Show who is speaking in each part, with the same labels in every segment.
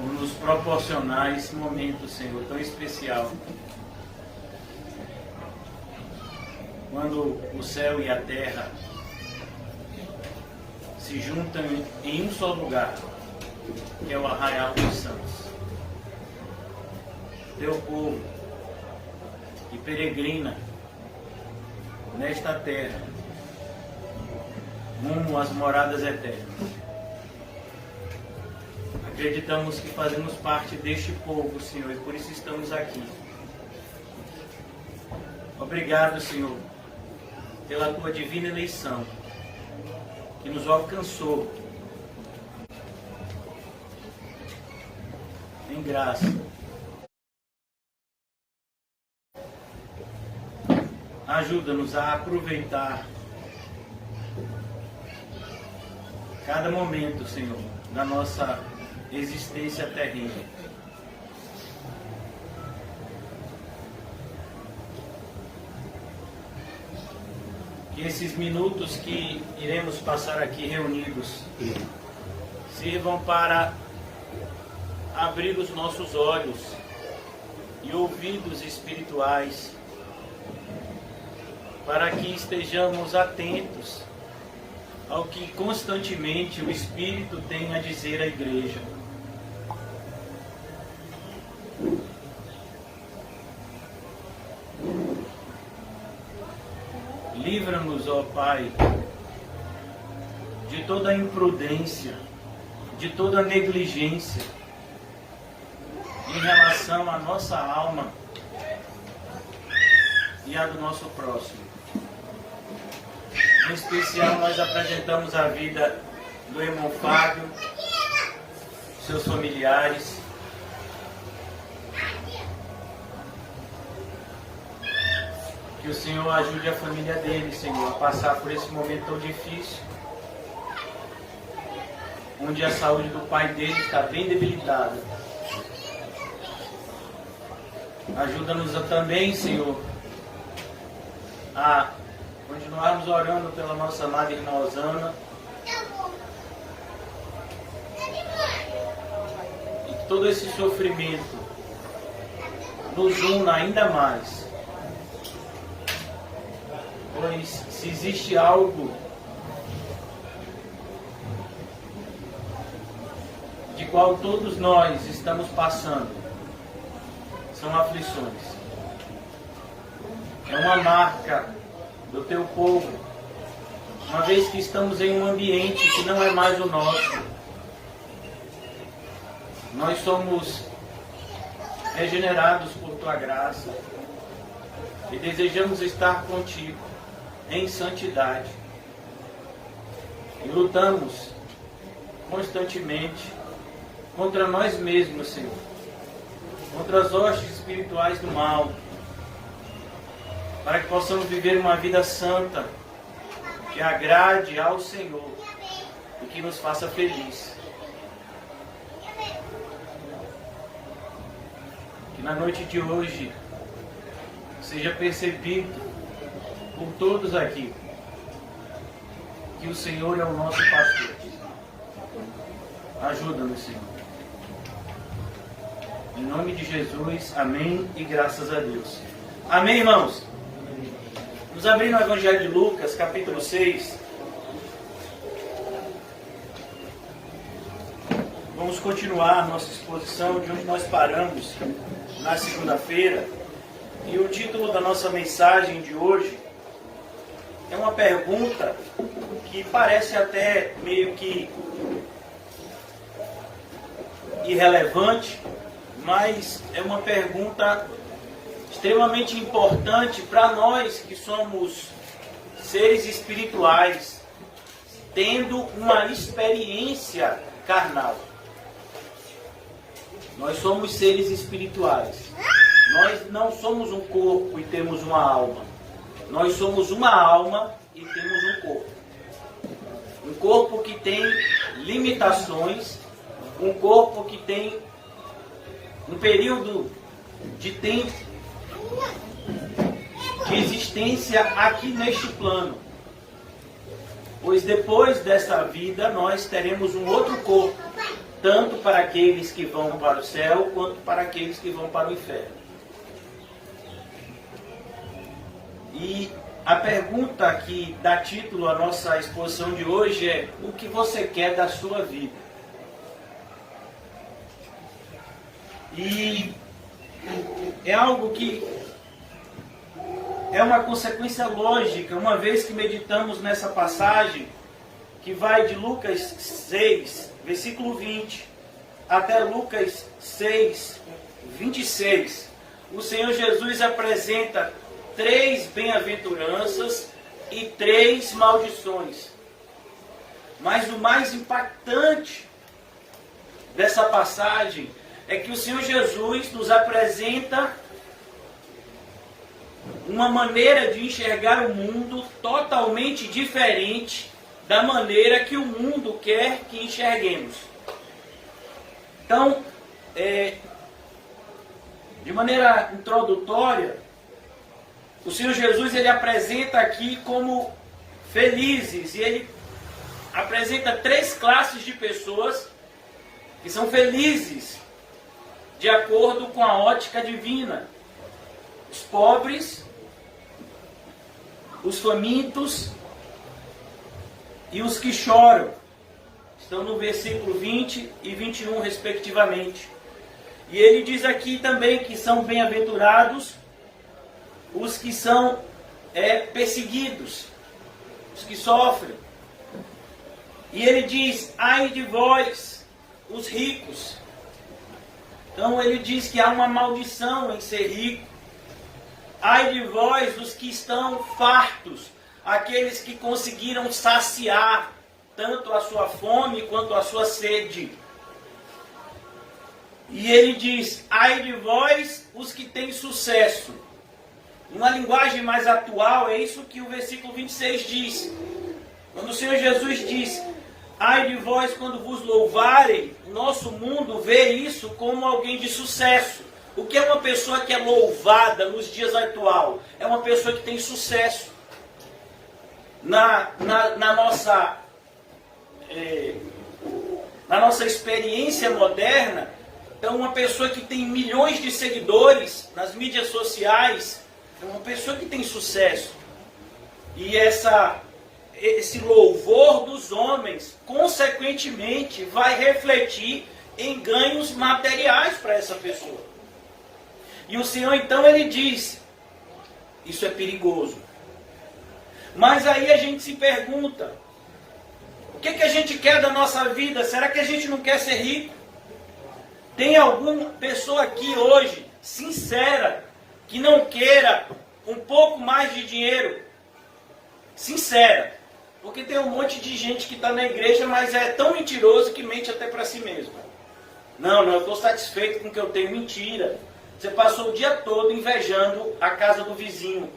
Speaker 1: por nos proporcionar esse momento, Senhor, tão especial. Quando o céu e a terra se juntam em um só lugar, que é o Arraial dos Santos. Teu povo que peregrina nesta terra, rumo às moradas eternas. Acreditamos que fazemos parte deste povo, Senhor, e por isso estamos aqui. Obrigado, Senhor, pela tua divina eleição, que nos alcançou em graça. Ajuda-nos a aproveitar cada momento, Senhor, da nossa existência terrena. Que esses minutos que iremos passar aqui reunidos sirvam para abrir os nossos olhos e ouvidos espirituais, para que estejamos atentos ao que constantemente o Espírito tem a dizer à igreja. Livra-nos, ó Pai, de toda imprudência, de toda negligência em relação à nossa alma e à do nosso próximo. Em especial, nós apresentamos a vida do irmão Fábio, seus familiares. Que o Senhor ajude a família dele, Senhor, a passar por esse momento tão difícil, onde a saúde do pai dele está bem debilitada. Ajuda-nos também, Senhor, a continuarmos orando pela nossa amada irmã Osana. E que todo esse sofrimento nos una ainda mais. Pois se existe algo de qual todos nós estamos passando, são aflições. É uma marca do teu povo, uma vez que estamos em um ambiente que não é mais o nosso. Nós somos regenerados por tua graça e desejamos estar contigo em santidade. E lutamos constantemente contra nós mesmos, Senhor, contra as hostes espirituais do mal, para que possamos viver uma vida santa, que agrade ao Senhor e que nos faça feliz. Que na noite de hoje seja percebido por todos aqui que o Senhor é o nosso pastor. Ajuda-nos, Senhor. Em nome de Jesus, amém e graças a Deus. Amém, irmãos? Vamos abrir no Evangelho de Lucas, capítulo 6. Vamos continuar a nossa exposição de onde nós paramos na segunda-feira. E o título da nossa mensagem de hoje é uma pergunta que parece até meio que irrelevante, mas é uma pergunta extremamente importante para nós que somos seres espirituais, tendo uma experiência carnal. Nós somos seres espirituais. Nós não somos um corpo e temos uma alma. Nós somos uma alma e temos um corpo. Um corpo que tem limitações, um corpo que tem um período de tempo de existência aqui neste plano. Pois depois dessa vida nós teremos um outro corpo, tanto para aqueles que vão para o céu, quanto para aqueles que vão para o inferno. E a pergunta que dá título à nossa exposição de hoje é: o que você quer da sua vida? E é algo que é uma consequência lógica, uma vez que meditamos nessa passagem, que vai de Lucas 6, versículo 20, até Lucas 6, 26. O Senhor Jesus apresenta 3 bem-aventuranças e 3 maldições. Mas o mais impactante dessa passagem é que o Senhor Jesus nos apresenta uma maneira de enxergar o mundo totalmente diferente da maneira que o mundo quer que enxerguemos. Então, de maneira introdutória, o Senhor Jesus ele apresenta aqui como felizes, e ele apresenta 3 classes de pessoas que são felizes de acordo com a ótica divina: os pobres, os famintos e os que choram. Estão no versículo 20 e 21, respectivamente. E ele diz aqui também que são bem-aventurados os que são perseguidos, os que sofrem. E ele diz: ai de vós, os ricos. Então ele diz que há uma maldição em ser rico. Ai de vós, os que estão fartos, aqueles que conseguiram saciar tanto a sua fome quanto a sua sede. E ele diz: ai de vós, os que têm sucesso. Numa linguagem mais atual, é isso que o versículo 26 diz. Quando o Senhor Jesus diz: ai de vós quando vos louvarem, nosso mundo vê isso como alguém de sucesso. O que é uma pessoa que é louvada nos dias atuais? É uma pessoa que tem sucesso. Na nossa experiência moderna, então uma pessoa que tem milhões de seguidores nas mídias sociais é uma pessoa que tem sucesso. E esse louvor dos homens, consequentemente, vai refletir em ganhos materiais para essa pessoa. E o Senhor, então, ele diz: isso é perigoso. Mas aí a gente se pergunta: o que a gente quer da nossa vida? Será que a gente não quer ser rico? Tem alguma pessoa aqui hoje, sincera, que não queira um pouco mais de dinheiro? Sincera. Porque tem um monte de gente que está na igreja, mas é tão mentiroso que mente até para si mesmo. Não, eu estou satisfeito com o que eu tenho. Mentira. Você passou o dia todo invejando a casa do vizinho.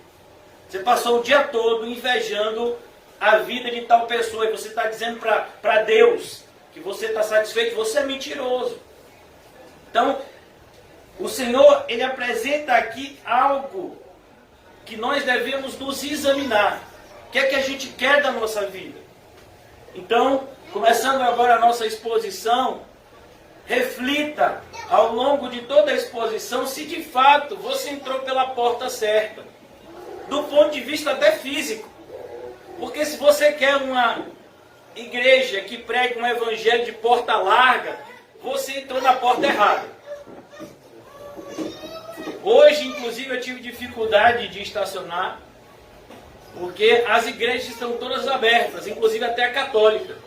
Speaker 1: Você passou o dia todo invejando a vida de tal pessoa. E você está dizendo para Deus que você está satisfeito. Você é mentiroso. Então, o Senhor, ele apresenta aqui algo que nós devemos nos examinar. O que é que a gente quer da nossa vida? Então, começando agora a nossa exposição, reflita ao longo de toda a exposição se de fato você entrou pela porta certa, do ponto de vista até físico. Porque se você quer uma igreja que pregue um evangelho de porta larga, você entrou na porta errada. Hoje, inclusive, eu tive dificuldade de estacionar, porque as igrejas estão todas abertas, inclusive até a católica.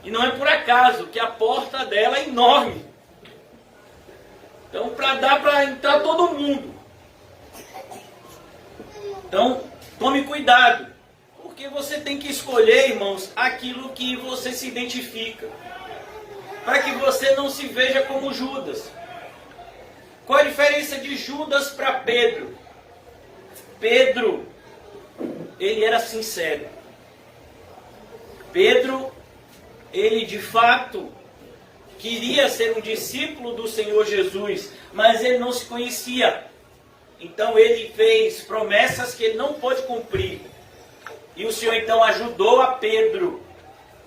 Speaker 1: E não é por acaso que a porta dela é enorme. Então, dá para entrar todo mundo. Então, tome cuidado. Porque você tem que escolher, irmãos, aquilo que você se identifica. Para que você não se veja como Judas. Qual a diferença de Judas para Pedro? Pedro, ele era sincero. Pedro, ele de fato queria ser um discípulo do Senhor Jesus, mas ele não se conhecia. Então ele fez promessas que ele não pôde cumprir. E o Senhor então ajudou a Pedro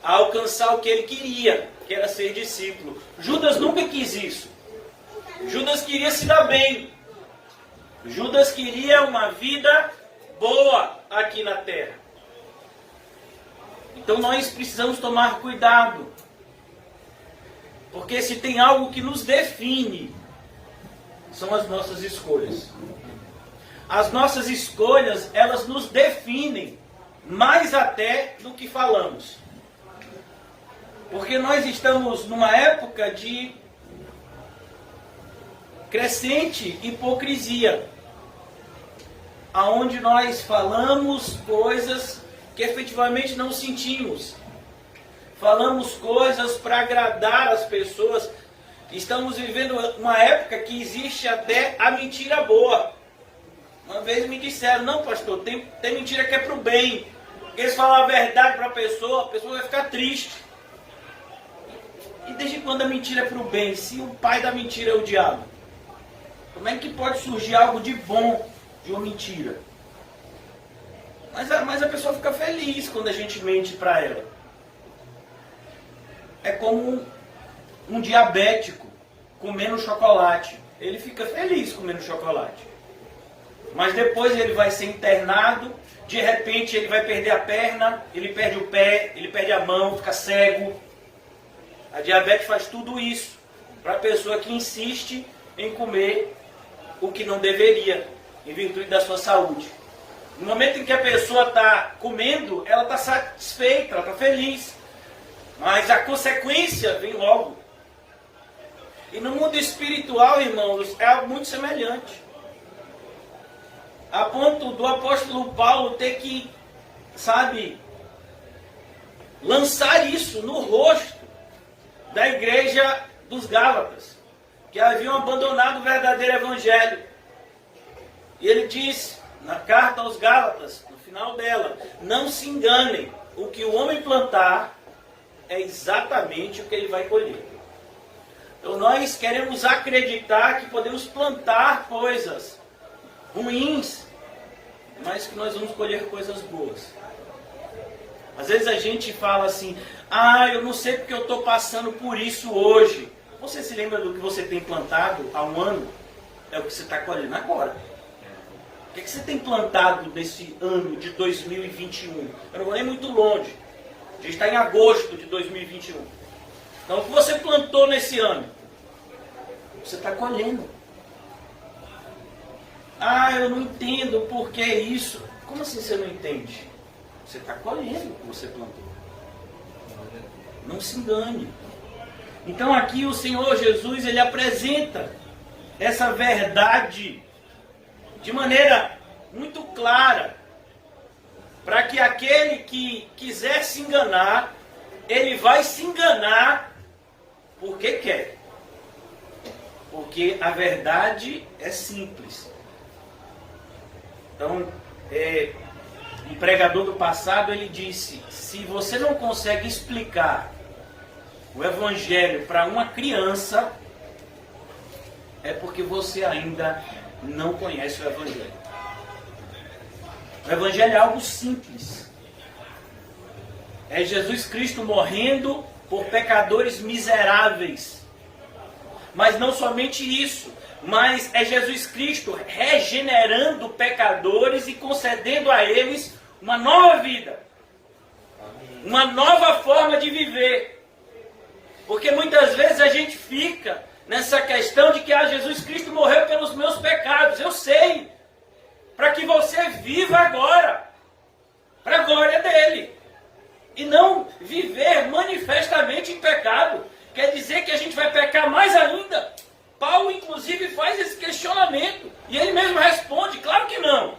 Speaker 1: a alcançar o que ele queria, que era ser discípulo. Judas nunca quis isso. Judas queria se dar bem. Judas queria uma vida boa aqui na terra. Então nós precisamos tomar cuidado. Porque se tem algo que nos define, são as nossas escolhas. As nossas escolhas, elas nos definem mais até do que falamos. Porque nós estamos numa época de crescente hipocrisia, aonde nós falamos coisas que efetivamente não sentimos. Falamos coisas para agradar as pessoas. Estamos vivendo uma época que existe até a mentira boa. Uma vez me disseram, não pastor, tem mentira que é para o bem. Porque eles falam a verdade para a pessoa vai ficar triste. E desde quando a mentira é para o bem? Se o pai da mentira é o diabo, como é que pode surgir algo de bom de uma mentira? Mas a pessoa fica feliz quando a gente mente para ela. É como um diabético comendo chocolate. Ele fica feliz comendo chocolate. Mas depois ele vai ser internado, de repente ele vai perder a perna, ele perde o pé, ele perde a mão, fica cego. A diabetes faz tudo isso para a pessoa que insiste em comer o que não deveria, em virtude da sua saúde. No momento em que a pessoa está comendo, ela está satisfeita, ela está feliz. Mas a consequência vem logo. E no mundo espiritual, irmãos, é algo muito semelhante. A ponto do apóstolo Paulo ter que, lançar isso no rosto da igreja dos Gálatas, que haviam abandonado o verdadeiro evangelho. E ele diz, na carta aos Gálatas, no final dela, não se enganem, o que o homem plantar é exatamente o que ele vai colher. Então nós queremos acreditar que podemos plantar coisas ruins, mas que nós vamos colher coisas boas. Às vezes a gente fala assim, eu não sei porque eu estou passando por isso hoje. Você se lembra do que você tem plantado há um ano? É o que você está colhendo agora. O que você tem plantado nesse ano de 2021? Eu não vou nem muito longe. A gente está em agosto de 2021. Então, o que você plantou nesse ano? Você está colhendo. Eu não entendo por que isso. Como assim você não entende? Você está colhendo o que você plantou. Não se engane. Então aqui o Senhor Jesus, ele apresenta essa verdade de maneira muito clara, para que aquele que quiser se enganar, ele vai se enganar porque quer. Porque a verdade é simples. Então, um pregador do passado, ele disse, se você não consegue explicar o evangelho para uma criança, é porque você ainda não conhece o evangelho. O evangelho é algo simples. É Jesus Cristo morrendo por pecadores miseráveis. Mas não somente isso, mas é Jesus Cristo regenerando pecadores e concedendo a eles uma nova vida, uma nova forma de viver. Porque muitas vezes a gente fica nessa questão de que Jesus Cristo morreu pelos meus pecados. Eu sei, para que você viva agora, para a glória dele, e não viver manifestamente em pecado. Quer dizer que a gente vai pecar mais ainda? Paulo, inclusive, faz esse questionamento. E ele mesmo responde, claro que não.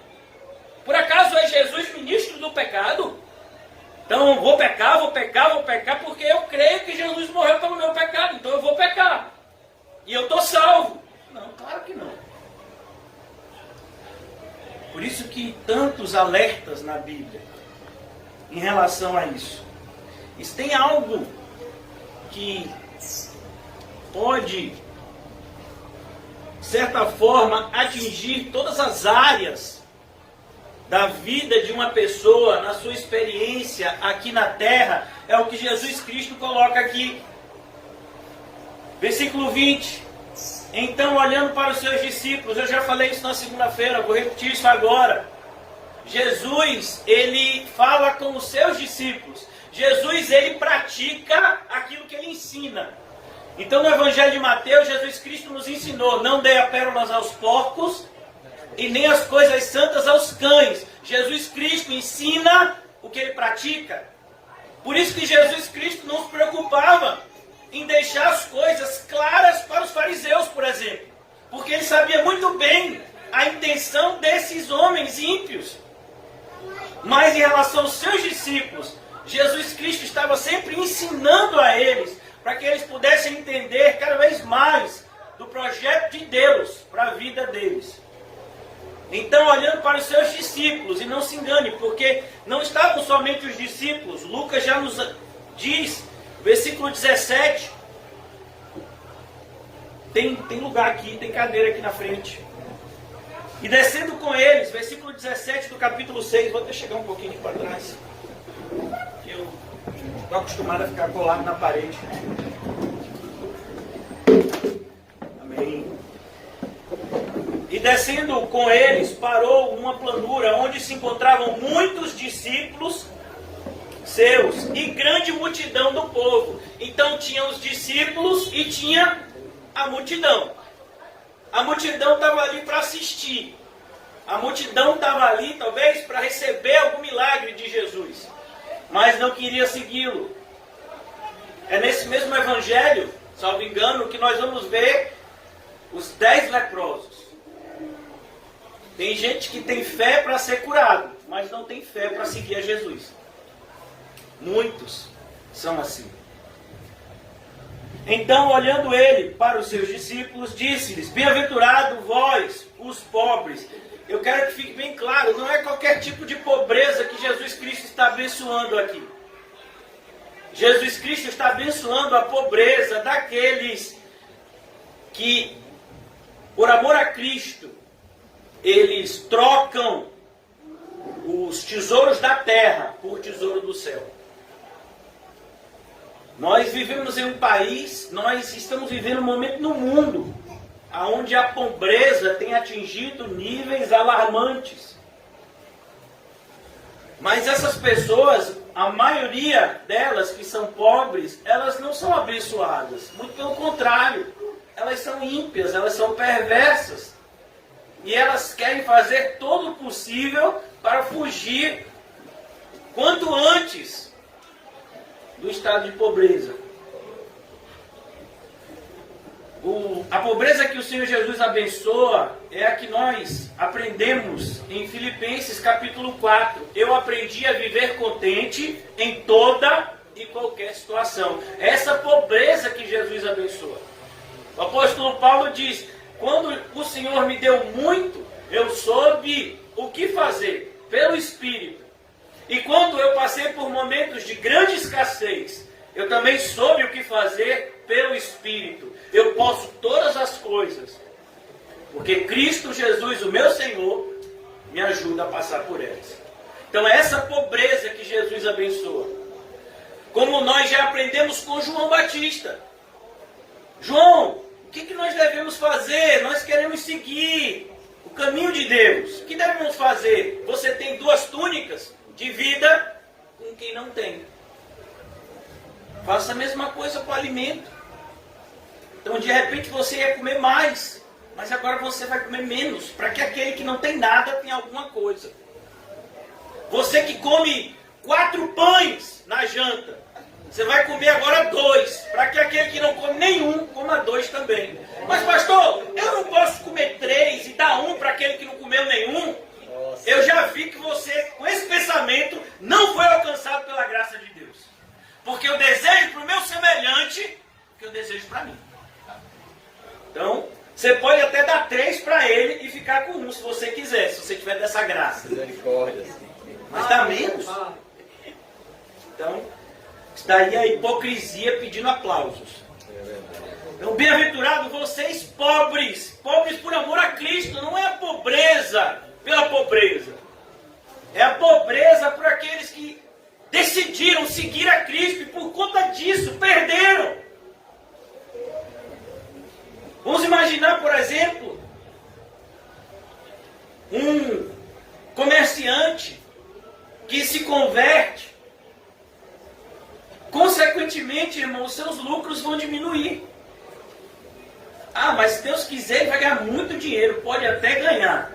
Speaker 1: Por acaso é Jesus ministro do pecado? Então, vou pecar, porque eu creio que Jesus morreu pelo meu pecado. Então eu vou pecar. E eu estou salvo. Não, claro que não. Por isso que tantos alertas na Bíblia em relação a isso. Isso tem algo que pode, de certa forma, atingir todas as áreas da vida de uma pessoa, na sua experiência aqui na terra, é o que Jesus Cristo coloca aqui. Versículo 20. Então, olhando para os seus discípulos, eu já falei isso na segunda-feira, vou repetir isso agora. Jesus, ele fala com os seus discípulos. Jesus, ele pratica aquilo que ele ensina. Então, no Evangelho de Mateus, Jesus Cristo nos ensinou: não dê a pérolas aos porcos e nem as coisas santas aos cães. Jesus Cristo ensina o que ele pratica. Por isso que Jesus Cristo não se preocupava em deixar as coisas claras para os fariseus, por exemplo. Porque ele sabia muito bem a intenção desses homens ímpios. Mas em relação aos seus discípulos, Jesus Cristo estava sempre ensinando a eles, para que eles pudessem entender cada vez mais do projeto de Deus para a vida deles. Então, olhando para os seus discípulos, e não se engane, porque não estavam somente os discípulos. Lucas já nos diz, versículo 17, tem lugar aqui, tem cadeira aqui na frente. E descendo com eles, versículo 17 do capítulo 6, vou até chegar um pouquinho aqui para trás, eu estou acostumado a ficar colado na parede. Amém. E descendo com eles, parou uma planura onde se encontravam muitos discípulos seus e grande multidão do povo. Então tinha os discípulos e tinha a multidão. A multidão estava ali para assistir. A multidão estava ali, talvez, para receber algum milagre de Jesus. Mas não queria segui-lo. É nesse mesmo evangelho, salvo engano, que nós vamos ver os 10 leprosos. Tem gente que tem fé para ser curado, mas não tem fé para seguir a Jesus. Muitos são assim. Então, olhando ele para os seus discípulos, disse-lhes: bem-aventurado vós, os pobres. Eu quero que fique bem claro, não é qualquer tipo de pobreza que Jesus Cristo está abençoando aqui. Jesus Cristo está abençoando a pobreza daqueles que, por amor a Cristo, eles trocam os tesouros da terra por tesouro do céu. Nós vivemos em um país, nós estamos vivendo um momento no mundo onde a pobreza tem atingido níveis alarmantes. Mas essas pessoas, a maioria delas que são pobres, elas não são abençoadas. Muito pelo contrário, elas são ímpias, elas são perversas. E elas querem fazer todo o possível para fugir quanto antes do estado de pobreza. A pobreza que o Senhor Jesus abençoa é a que nós aprendemos em Filipenses capítulo 4. Eu aprendi a viver contente em toda e qualquer situação. É essa pobreza que Jesus abençoa. O apóstolo Paulo diz: quando o Senhor me deu muito, eu soube o que fazer pelo Espírito. E quando eu passei por momentos de grande escassez, eu também soube o que fazer pelo Espírito. Eu posso todas as coisas, porque Cristo Jesus, o meu Senhor, me ajuda a passar por elas. Então é essa pobreza que Jesus abençoa. Como nós já aprendemos com João Batista. João, o que nós devemos fazer? Nós queremos seguir o caminho de Deus. O que devemos fazer? Você tem 2 túnicas, divida com quem não tem. Faça a mesma coisa com o alimento. Então, de repente, você ia comer mais, mas agora você vai comer menos, para que aquele que não tem nada tenha alguma coisa. Você que come 4 pães na janta, você vai comer agora 2, para que aquele que não come nenhum, coma 2 também. Mas pastor, eu não posso comer 3 e dar 1 para aquele que não comeu nenhum? Nossa. Eu já vi que você, com esse pensamento, não foi alcançado pela graça de Deus. Porque eu desejo para o meu semelhante o que eu desejo para mim. Então, você pode até dar 3 para ele e ficar com 1 se você quiser, se você tiver dessa graça. Misericórdia. Mas dá menos. Então, está aí a hipocrisia pedindo aplausos. Então, bem-aventurado vocês pobres, pobres por amor a Cristo. Não é a pobreza pela pobreza, é a pobreza por aqueles que decidiram seguir a Cristo e por conta disso perderam. Vamos imaginar, por exemplo, um comerciante que se converte. Consequentemente, irmão, os seus lucros vão diminuir. Ah, mas se Deus quiser, ele vai ganhar muito dinheiro. Pode até ganhar.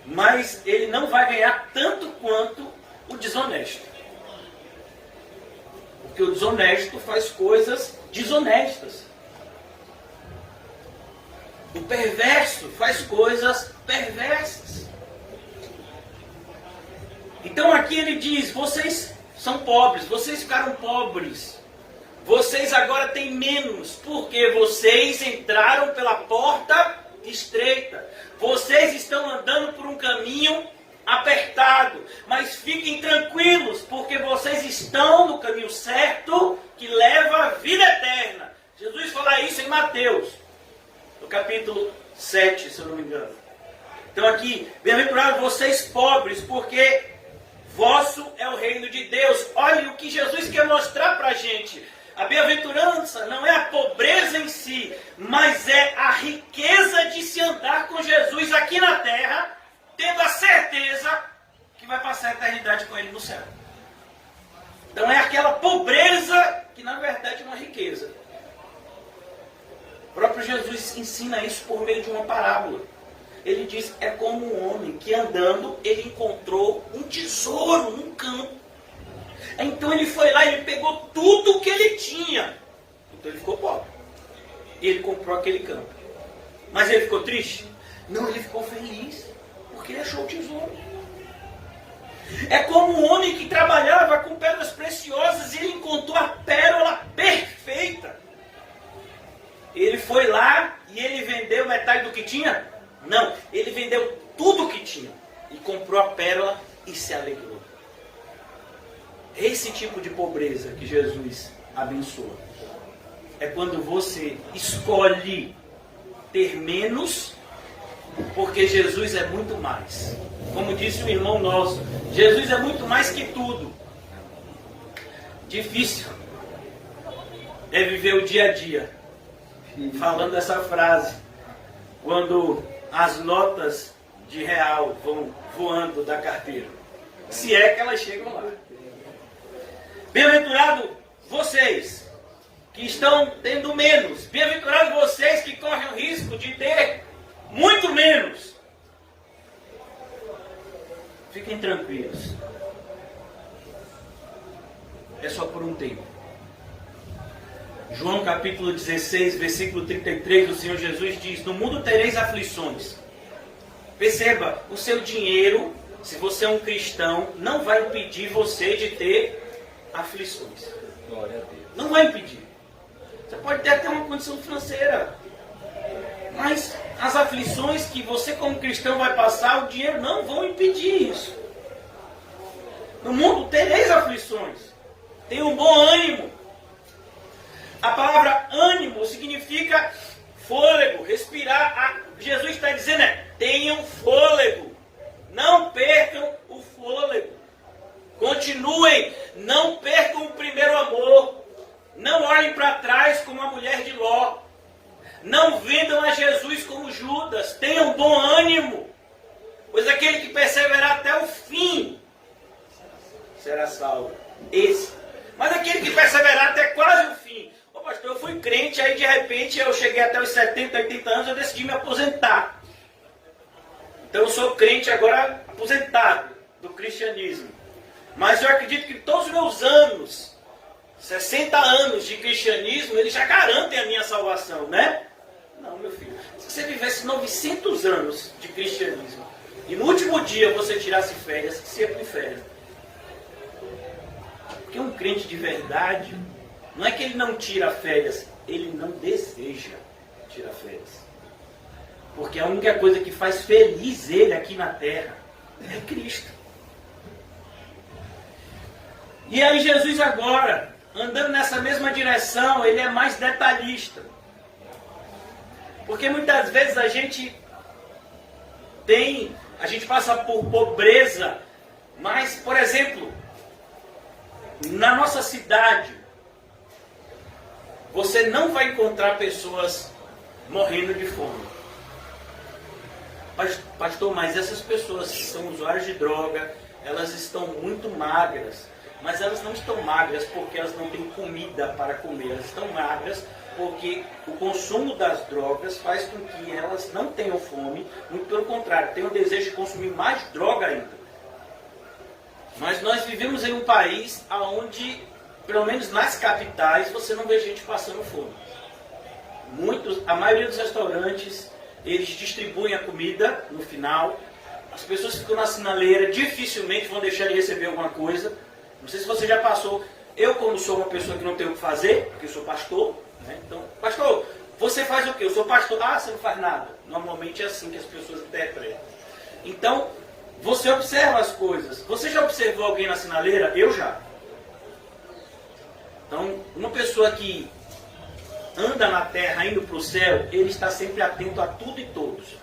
Speaker 1: Mas ele não vai ganhar tanto quanto o desonesto. Porque o desonesto faz coisas desonestas. O perverso faz coisas perversas. Então aqui ele diz, vocês são pobres, vocês ficaram pobres. Vocês agora têm menos, porque vocês entraram pela porta estreita. Vocês estão andando por um caminho apertado. Mas fiquem tranquilos, porque vocês estão no caminho certo, que leva à vida eterna. Jesus fala isso em Mateus, no capítulo 7, se eu não me engano. Então aqui, bem-aventurados vocês pobres, porque vosso é o reino de Deus. Olha o que Jesus quer mostrar para a gente. A bem-aventurança não é a pobreza em si, mas é a riqueza de se andar com Jesus aqui na terra, tendo a certeza que vai passar a eternidade com Ele no céu. Então é aquela pobreza que na verdade é uma riqueza. O próprio Jesus ensina isso por meio de uma parábola. Ele diz, é como um homem que andando, ele encontrou um tesouro num campo. Então ele foi lá e ele pegou tudo que ele tinha. Então ele ficou pobre. E ele comprou aquele campo. Mas ele ficou triste? Não, ele ficou feliz. Porque ele achou o tesouro. É como um homem que trabalhava com pedras preciosas e ele encontrou a pérola perfeita. Ele foi lá e ele vendeu metade do que tinha? Não, ele vendeu tudo o que tinha. E comprou a pérola e se alegrou. Esse tipo de pobreza que Jesus abençoa é quando você escolhe ter menos, porque Jesus é muito mais. Como disse um irmão nosso, Jesus é muito mais que tudo. Difícil é viver o dia a dia falando essa frase quando as notas de real vão voando da carteira. Se é que elas chegam lá. Bem-aventurado vocês que estão tendo menos. Bem-aventurado vocês que correm o risco de ter muito menos. Fiquem tranquilos. É só por um tempo. João capítulo 16, versículo 33, o Senhor Jesus diz, no mundo tereis aflições. Perceba, o seu dinheiro, se você é um cristão, não vai impedir você de ter aflições.
Speaker 2: Glória a Deus.
Speaker 1: Não vai impedir. Você pode ter até uma condição financeira. Mas as aflições que você como cristão vai passar, o dinheiro não vão impedir isso. No mundo tereis aflições. Tenha um bom ânimo. A palavra ânimo significa fôlego, respirar. Jesus está dizendo, tenham fôlego. Não percam o fôlego. Continuem, não percam o primeiro amor. Não olhem para trás como a mulher de Ló. Não vendam a Jesus como Judas. Tenham bom ânimo, pois aquele que perseverar até o fim será salvo. Esse. Mas aquele que perseverar até quase o fim. Ô pastor, eu fui crente, aí de repente eu cheguei até os 70, 80 anos, eu decidi me aposentar. Então eu sou crente agora aposentado do cristianismo. Mas eu acredito que todos os meus anos, 60 anos de cristianismo, eles já garantem a minha salvação, né? Não, meu filho. Se você vivesse 900 anos de cristianismo e no último dia você tirasse férias, você ia para o inferno. Porque um crente de verdade, não é que ele não tira férias, ele não deseja tirar férias. Porque a única coisa que faz feliz ele aqui na terra é Cristo. E aí Jesus agora, andando nessa mesma direção, ele é mais detalhista. Porque muitas vezes a gente passa por pobreza, mas, por exemplo, Na nossa cidade, você não vai encontrar pessoas morrendo de fome. Pastor, mas essas pessoas que são usuárias de droga, elas estão muito magras. Mas elas não estão magras porque elas não têm comida para comer. Elas estão magras porque o consumo das drogas faz com que elas não tenham fome. Muito pelo contrário, tenham o desejo de consumir mais droga ainda. Mas nós vivemos em um país onde, pelo menos nas capitais, você não vê gente passando fome. A maioria dos restaurantes, eles distribuem a comida no final. As pessoas que ficam na sinaleira dificilmente vão deixar de receber alguma coisa. Não sei se você já passou. Eu, como sou uma pessoa que não tem o que fazer, porque eu sou pastor, né? Então, pastor, você faz o quê? Eu sou pastor. Ah, você não faz nada. Normalmente é assim que as pessoas interpretam. Então, você observa as coisas. Você já observou alguém na sinaleira? Eu já. Então, uma pessoa que anda na terra, indo para o céu, ele está sempre atento a tudo e todos.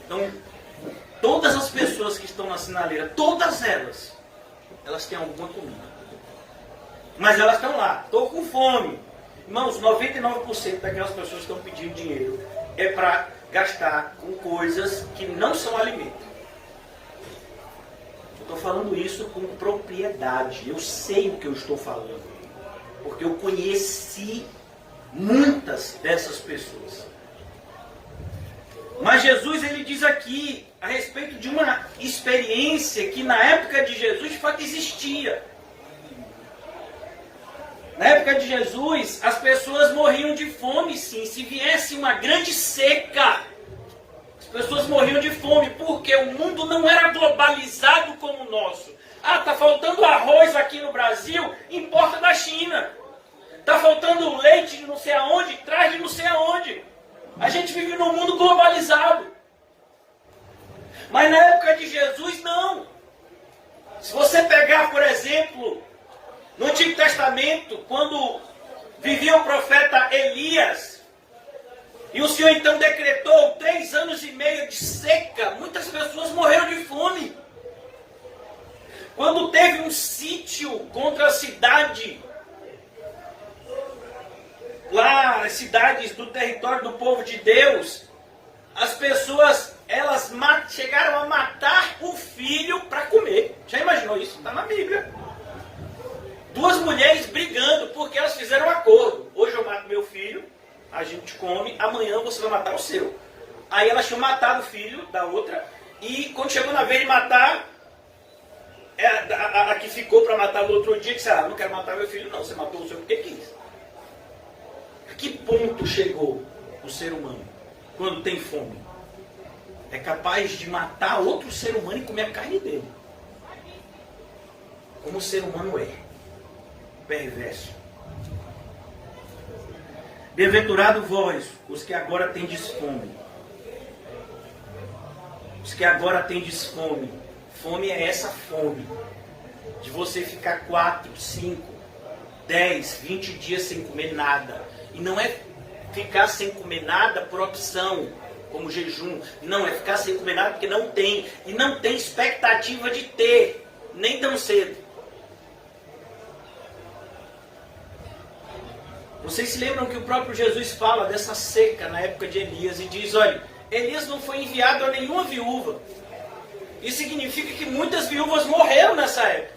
Speaker 1: Então, todas as pessoas que estão na sinaleira, todas elas têm alguma comida. Mas elas estão lá, estou com fome. Irmãos, 99% daquelas pessoas que estão pedindo dinheiro é para gastar com coisas que não são alimento. Estou falando isso com propriedade. Eu sei o que eu estou falando. Porque eu conheci muitas dessas pessoas. Mas Jesus, ele diz aqui a respeito de uma experiência que na época de Jesus de fato existia. Na época de Jesus, as pessoas morriam de fome, sim. Se viesse uma grande seca, as pessoas morriam de fome, porque o mundo não era globalizado como o nosso. Ah, está faltando arroz aqui no Brasil, importa da China. Está faltando leite de não sei aonde, traz de não sei aonde. A gente vive num mundo globalizado. Mas na época de Jesus, não. Se você pegar, por exemplo, no Antigo Testamento, quando vivia o profeta Elias, e o Senhor então decretou 3 anos e meio de seca, muitas pessoas morreram de fome. Quando teve um sítio contra a cidade, lá as cidades do território do povo de Deus, as pessoas, elas chegaram a matar o filho para comer. Já imaginou isso? Está na Bíblia. 2 mulheres brigando porque elas fizeram um acordo. Hoje eu mato meu filho, a gente come, amanhã você vai matar o seu. Aí elas tinham matado o filho da outra, e quando chegou na vez de matar, a que ficou para matar no outro dia, disse, não quero matar meu filho não, você matou o seu porque quis. A que ponto chegou o ser humano quando tem fome? É capaz de matar outro ser humano e comer a carne dele. Como o ser humano é. Perverso. Bem-aventurado vós, os que agora tendes fome. Os que agora tendes fome. Fome é essa fome. De você ficar 4, 5, 10, 20 dias sem comer nada. E não é ficar sem comer nada por opção, como jejum. Não, é ficar sem comer nada porque não tem. E não tem expectativa de ter, nem tão cedo. Vocês se lembram que o próprio Jesus fala dessa seca na época de Elias e diz, olha, Elias não foi enviado a nenhuma viúva. Isso significa que muitas viúvas morreram nessa época.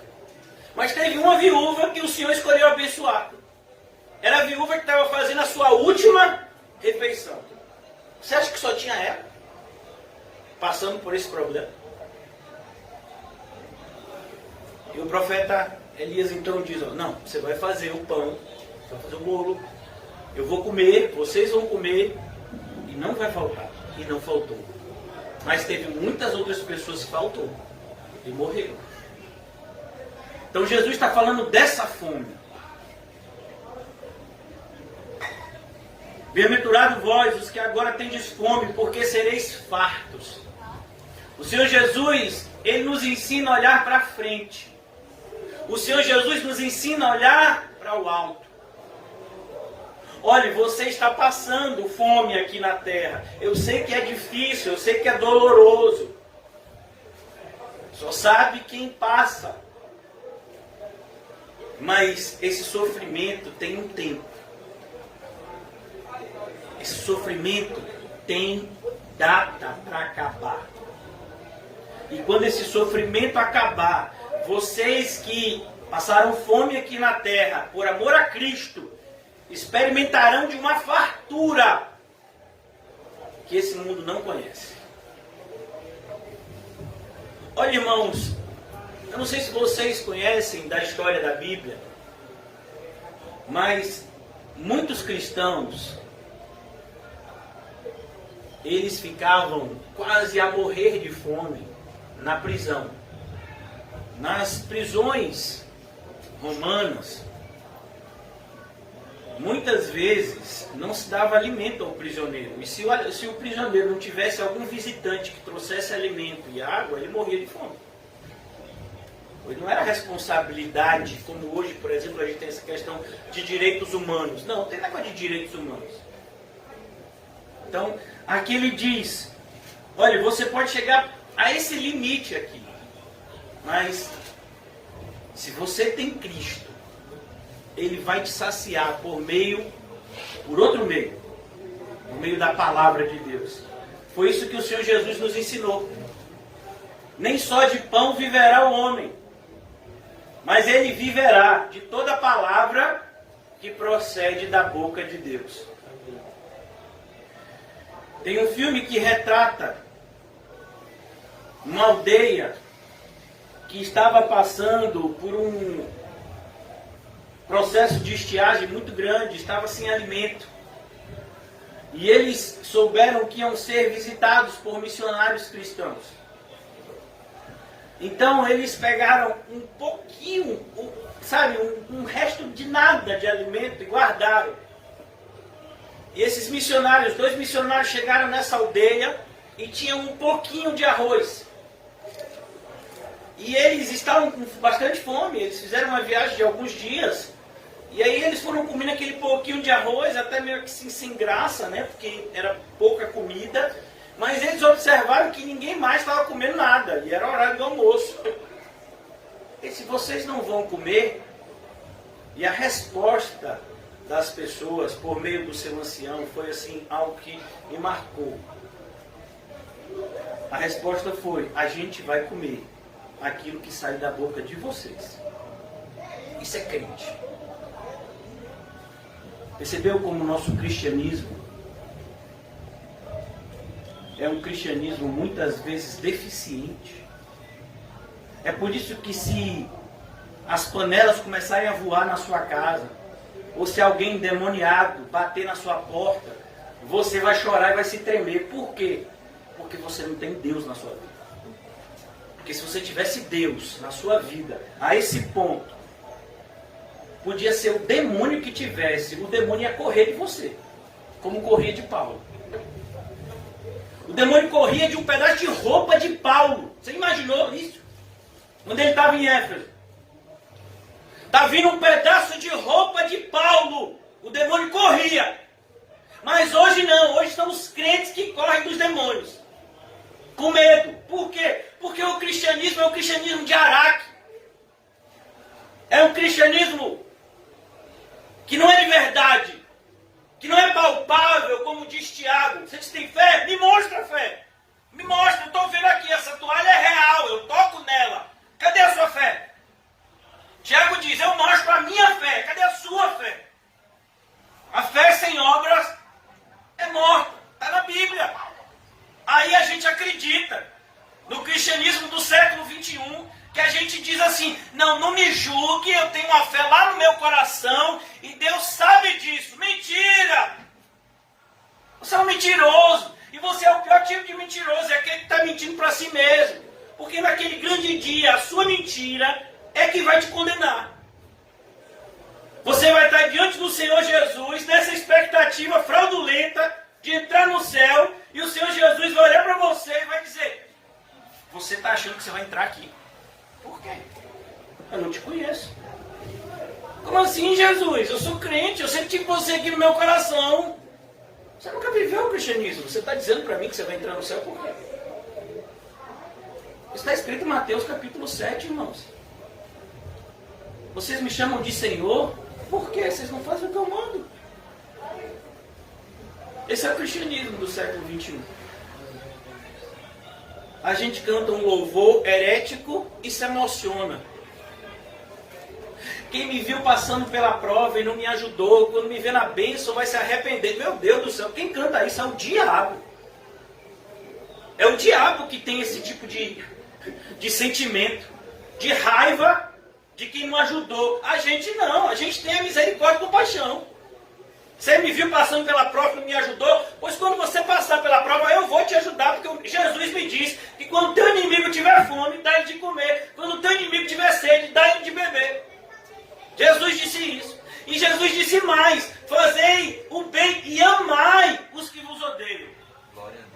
Speaker 1: Mas teve uma viúva que o Senhor escolheu abençoar. Era a viúva que estava fazendo a sua última refeição. Você acha que só tinha ela passando por esse problema? E o profeta Elias então diz, não, você vai fazer o pão, você vai fazer o bolo, eu vou comer, vocês vão comer, e não vai faltar. E não faltou. Mas teve muitas outras pessoas que faltou e morreram. Então Jesus está falando dessa fome. Bem-aventurado vós, os que agora tendes fome, porque sereis fartos. O Senhor Jesus, Ele nos ensina a olhar para frente. O Senhor Jesus nos ensina a olhar para o alto. Olha, você está passando fome aqui na terra. Eu sei que é difícil, eu sei que é doloroso. Só sabe quem passa. Mas esse sofrimento tem um tempo. Esse sofrimento tem data para acabar. E quando esse sofrimento acabar, vocês que passaram fome aqui na terra, por amor a Cristo, experimentarão de uma fartura que esse mundo não conhece. Olha, irmãos, eu não sei se vocês conhecem da história da Bíblia, mas muitos cristãos, eles ficavam quase a morrer de fome na prisão. Nas prisões romanas, muitas vezes não se dava alimento ao prisioneiro. E se o prisioneiro não tivesse algum visitante que trouxesse alimento e água, ele morria de fome. Pois não era responsabilidade, como hoje, por exemplo, a gente tem essa questão de direitos humanos. Não tem negócio de direitos humanos. Então, aqui ele diz, olha, você pode chegar a esse limite aqui, mas se você tem Cristo, Ele vai te saciar por outro meio, por meio da palavra de Deus. Foi isso que o Senhor Jesus nos ensinou. Nem só de pão viverá o homem, mas ele viverá de toda palavra que procede da boca de Deus. Tem um filme que retrata uma aldeia que estava passando por um processo de estiagem muito grande, estava sem alimento. E eles souberam que iam ser visitados por missionários cristãos. Então eles pegaram um pouquinho, um resto de nada de alimento e guardaram. E esses missionários, 2 missionários chegaram nessa aldeia e tinham um pouquinho de arroz. E eles estavam com bastante fome, eles fizeram uma viagem de alguns dias. E aí eles foram comendo aquele pouquinho de arroz, até meio que sem graça, né? Porque era pouca comida. Mas eles observaram que ninguém mais estava comendo nada. E era horário do almoço. E se vocês não vão comer? E a resposta das pessoas, por meio do seu ancião, foi assim, algo que me marcou. A resposta foi, a gente vai comer aquilo que sai da boca de vocês. Isso é crente. Percebeu como o nosso cristianismo é um cristianismo muitas vezes deficiente? É por isso que se as panelas começarem a voar na sua casa, ou se alguém endemoniado bater na sua porta, você vai chorar e vai se tremer. Por quê? Porque você não tem Deus na sua vida. Porque se você tivesse Deus na sua vida, a esse ponto, podia ser o demônio que tivesse, o demônio ia correr de você, como corria de Paulo. O demônio corria de um pedaço de roupa de Paulo. Você imaginou isso? Quando ele estava em Éfeso. Está vindo um pedaço de roupa de Paulo. O demônio corria. Mas hoje não. Hoje são os crentes que correm dos demônios. Com medo. Por quê? Porque o cristianismo é um cristianismo de Araque. É um cristianismo que não é de verdade. Que não é palpável, como diz Tiago. Vocês têm fé? Me mostra a fé. Me mostra. Eu estou vendo aqui. Essa toalha é real. Eu toco nela. Cadê a sua fé? Tiago diz, eu mostro a minha fé. Cadê a sua fé? A fé sem obras é morta. Está na Bíblia. Aí a gente acredita no cristianismo do século 21, que a gente diz assim, não me julgue, eu tenho uma fé lá no meu coração e Deus sabe disso. Mentira! Você é um mentiroso. E você é o pior tipo de mentiroso, é aquele que está mentindo para si mesmo. Porque naquele grande dia, a sua mentira é que vai te condenar. Você vai estar diante do Senhor Jesus nessa expectativa fraudulenta de entrar no céu e o Senhor Jesus vai olhar para você e vai dizer, você está achando que você vai entrar aqui? Por quê? Eu não te conheço. Como assim, Jesus? Eu sou crente, eu sempre tive você aqui no meu coração. Você nunca viveu o cristianismo. Você está dizendo para mim que você vai entrar no céu por quê? Está escrito em Mateus capítulo 7, irmãos. Vocês me chamam de Senhor? Por quê? Vocês não fazem o que eu mando. Esse é o cristianismo do século XXI. A gente canta um louvor herético e se emociona. Quem me viu passando pela prova e não me ajudou, quando me vê na bênção vai se arrepender. Meu Deus do céu, quem canta isso é o diabo. É o diabo que tem esse tipo de sentimento, de raiva de quem não ajudou. A gente não, a gente tem a misericórdia e compaixão. Você me viu passando pela prova e não me ajudou? Pois quando você passar pela prova, eu vou te ajudar, porque Jesus me diz que quando o teu inimigo tiver fome, dá ele de comer. Quando o teu inimigo tiver sede, dá ele de beber. Jesus disse isso. E Jesus disse mais: fazei o bem e amai os que vos odeiam. Glória a Deus.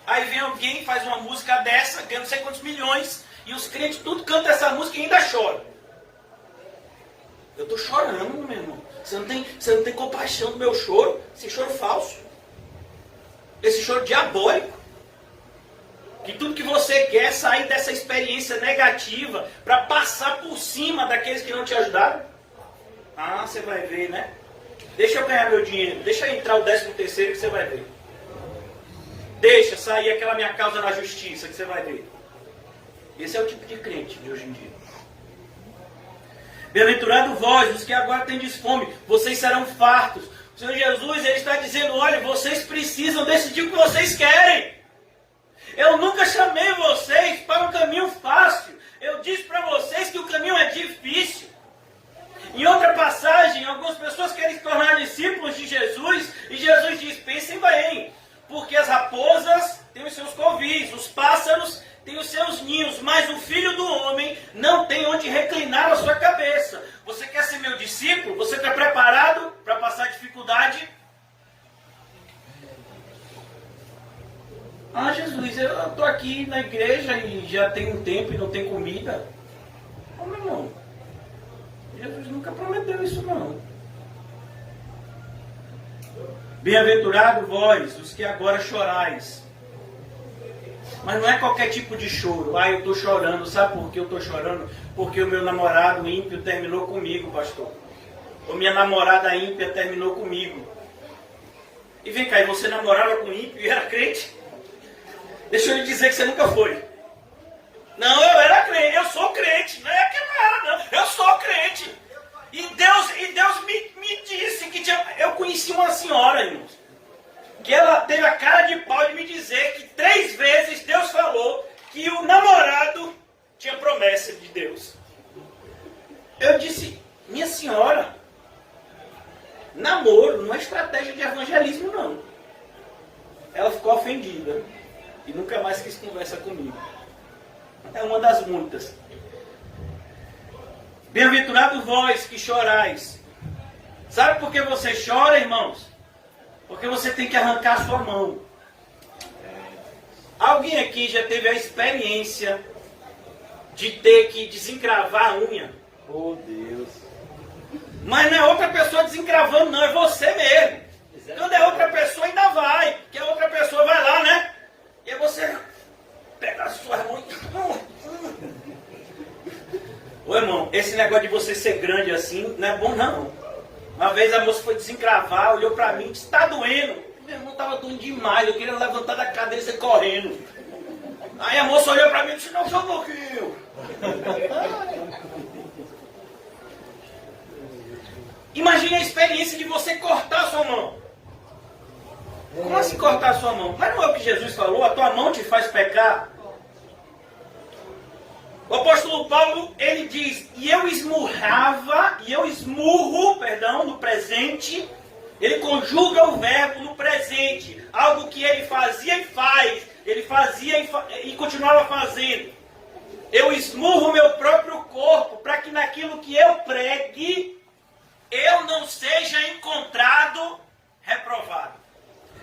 Speaker 1: Aí vem alguém, faz uma música dessa, ganha não sei quantos milhões, e os crentes tudo cantam essa música e ainda choram. Eu estou chorando, meu irmão. Você não tem compaixão do meu choro. Esse choro falso. Esse choro diabólico. Que tudo que você quer é sair dessa experiência negativa para passar por cima daqueles que não te ajudaram. Ah, você vai ver, né? Deixa eu ganhar meu dinheiro. Deixa eu entrar o 13º que você vai ver. Deixa sair aquela minha causa na justiça que você vai ver. Esse é o tipo de crente de hoje em dia. Bem-aventurado vós, os que agora tendes fome, vocês serão fartos. O Senhor Jesus, Ele está dizendo, olha, vocês precisam decidir o que vocês querem. Eu nunca chamei vocês para um caminho fácil. Eu disse para vocês que o caminho é difícil. Em outra passagem, algumas pessoas querem se tornar discípulos de Jesus, e Jesus diz, pensem bem, porque as raposas têm os seus covis, os pássaros têm os seus ninhos, mas o Filho do Homem não tem onde reclinar a sua cabeça. Você quer ser meu discípulo? Você está preparado para passar dificuldade? Ah, Jesus, eu estou aqui na igreja e já tem um tempo e não tem comida. Oh, meu irmão, Jesus nunca prometeu isso não. Bem-aventurado vós, os que agora chorais. Mas não é qualquer tipo de choro. Ah, eu estou chorando. Sabe por que eu estou chorando? Porque o meu namorado ímpio terminou comigo, pastor. Ou minha namorada ímpia terminou comigo. E vem cá, e você namorava com ímpio e era crente? Deixa eu lhe dizer que você nunca foi. Não, eu era crente. Eu sou crente. Não é que não era, não. Eu sou crente. E Deus me disse que tinha... Eu conheci uma senhora, irmãos, que ela teve a cara de pau de me dizer que 3 vezes Deus falou que o namorado tinha promessa de Deus. Eu disse, minha senhora, namoro não é estratégia de evangelismo, não. Ela ficou ofendida e nunca mais quis conversa comigo. É uma das muitas. Bem-aventurado vós que chorais. Sabe por que você chora, irmãos? Porque você tem que arrancar a sua mão. Alguém aqui já teve a experiência de ter que desencravar a unha?
Speaker 2: Oh, Deus.
Speaker 1: Mas não é outra pessoa desencravando, não. É você mesmo. Quando é outra pessoa, ainda vai. Porque a outra pessoa vai lá, né? E aí você pega a sua mão e... Ô, irmão, esse negócio de você ser grande assim não é bom, não. Uma vez a moça foi desencravar, olhou pra mim e disse, tá doendo. Meu irmão, tava doendo demais, eu queria levantar da cadeira e sair correndo. Aí a moça olhou pra mim e disse, não, só um pouquinho. Imagine a experiência de você cortar a sua mão. Como assim cortar a sua mão? Mas não é o que Jesus falou, a tua mão te faz pecar. O apóstolo Paulo, ele diz, e eu esmurro, no presente, ele conjuga o verbo no presente, algo que ele fazia e faz, ele fazia e continuava fazendo. Eu esmurro o meu próprio corpo, para que naquilo que eu pregue, eu não seja encontrado reprovado.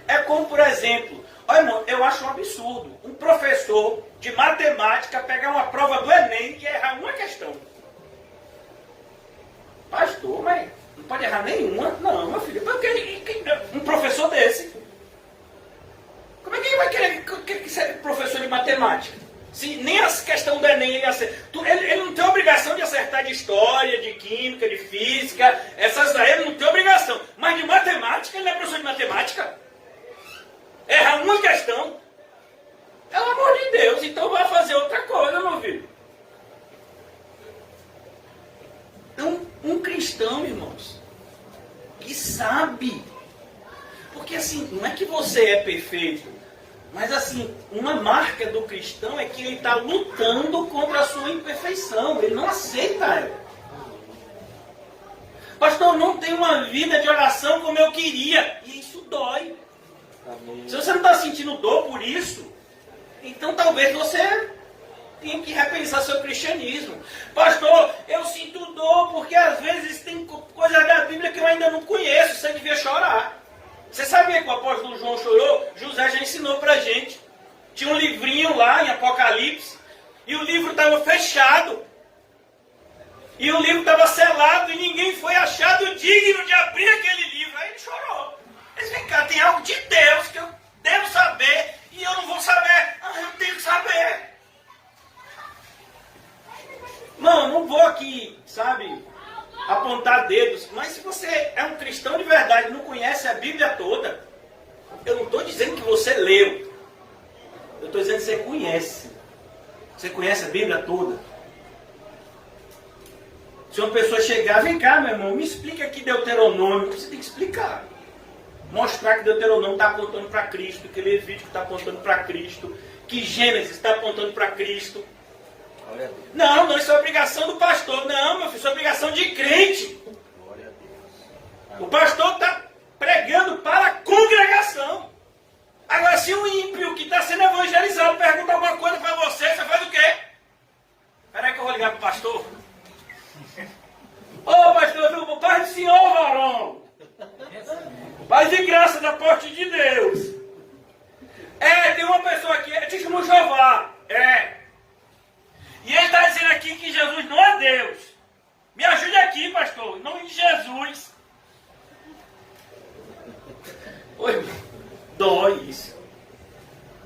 Speaker 1: É como, por exemplo, olha, irmão, eu acho um absurdo um professor de matemática pegar uma prova do Enem e errar uma questão. Pastor, mas não pode errar nenhuma? Não, meu filho, um professor desse, como é que ele vai querer ser professor de matemática? Se nem a questão do Enem ele acerta. Ele não tem obrigação de acertar de história, história, de química, de física, essas daí ele não tem obrigação. Mas de matemática, ele não é professor de matemática. Erra uma questão. Pelo amor de Deus, então vai fazer outra coisa, meu filho. Então, um cristão, irmãos, que sabe. Porque assim, não é que você é perfeito, mas assim, uma marca do cristão é que ele está lutando contra a sua imperfeição. Ele não aceita ela. Pastor, eu não tenho uma vida de oração como eu queria. E isso dói. Amém. Se você não está sentindo dor por isso, então talvez você tenha que repensar seu cristianismo. Pastor, eu sinto dor porque às vezes tem coisas da Bíblia que eu ainda não conheço. Você devia chorar. Você sabia que o apóstolo João chorou? José já ensinou pra gente. Tinha um livrinho lá em Apocalipse e o livro estava fechado. E o livro estava selado e ninguém foi achado digno de abrir aquele livro. Aí ele chorou. Mas vem cá, tem algo de Deus que eu devo saber e eu não vou saber. Eu tenho que saber. Não, não vou aqui, sabe, apontar dedos. Mas se você é um cristão de verdade e não conhece a Bíblia toda, eu não estou dizendo que você leu. Eu estou dizendo que você conhece. Você conhece a Bíblia toda. Se uma pessoa chegar, vem cá, meu irmão, me explica aqui Deuteronômio. Você tem que explicar. Mostrar que Deuteronômio está apontando para Cristo, que Levítico está apontando para Cristo, que Gênesis está apontando para Cristo. Não, isso é obrigação do pastor. Não, meu filho, isso é obrigação de crente. O pastor está pregando para a congregação. Agora, se um ímpio que está sendo evangelizado pergunta alguma coisa para você, você faz o quê? Espera aí que eu vou ligar para o pastor. Ô pastor, paz do Senhor, varão. Paz e graça da parte de Deus. Tem uma pessoa aqui, te chama Jeová. E ele está dizendo aqui que Jesus não é Deus. Me ajude aqui, pastor. Em nome de Jesus. Oi, dói isso.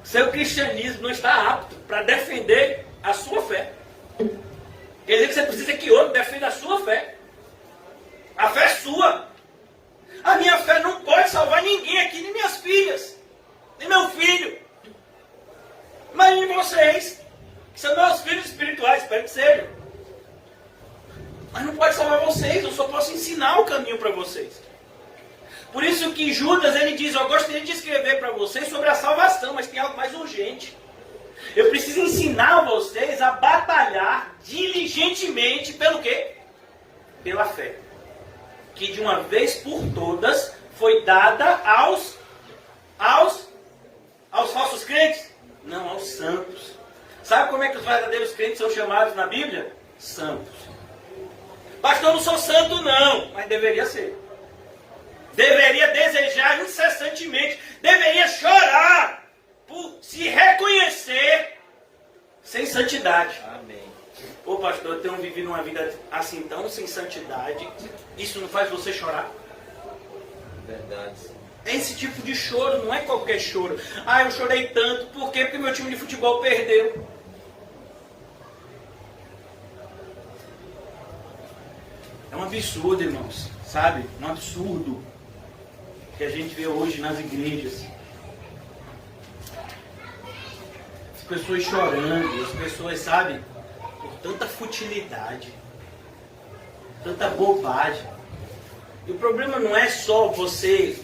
Speaker 1: Seu cristianismo não está apto para defender a sua fé. Quer dizer que você precisa que outro defenda a sua fé. A fé é sua. A minha fé não pode salvar ninguém aqui, nem minhas filhas, nem meu filho. Mas nem vocês, que são meus filhos espirituais, espero que sejam. Mas não pode salvar vocês, eu só posso ensinar o caminho para vocês. Por isso que Judas, ele diz, eu gostaria de escrever para vocês sobre a salvação, mas tem algo mais urgente. Eu preciso ensinar vocês a batalhar diligentemente pelo quê? Pela fé. Que de uma vez por todas foi dada aos falsos crentes? Não, aos santos. Sabe como é que os verdadeiros crentes são chamados na Bíblia? Santos. Pastor, eu não sou santo não, mas deveria ser. Deveria desejar incessantemente, deveria chorar por se reconhecer sem santidade. Amém. Ô pastor, eu tenho vivido uma vida assim tão sem santidade. Isso não faz você chorar? Verdade. Esse tipo de choro não é qualquer choro. Eu chorei tanto. Por quê? Porque meu time de futebol perdeu. É um absurdo, irmãos. Sabe? Um absurdo que a gente vê hoje nas igrejas. As pessoas chorando, as pessoas, sabe, por tanta futilidade, tanta bobagem. E o problema não é só você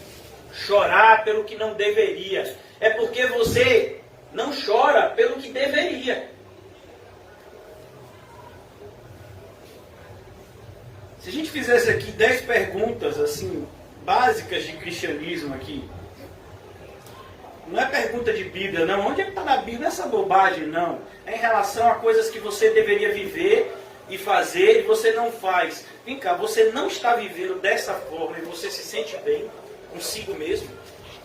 Speaker 1: chorar pelo que não deveria, é porque você não chora pelo que deveria. Se a gente fizesse aqui 10 perguntas assim básicas de cristianismo aqui, não é pergunta de Bíblia, não. Onde é que está na Bíblia essa bobagem? Não. É em relação a coisas que você deveria viver e fazer e você não faz. Vem cá, você não está vivendo dessa forma e você se sente bem consigo mesmo?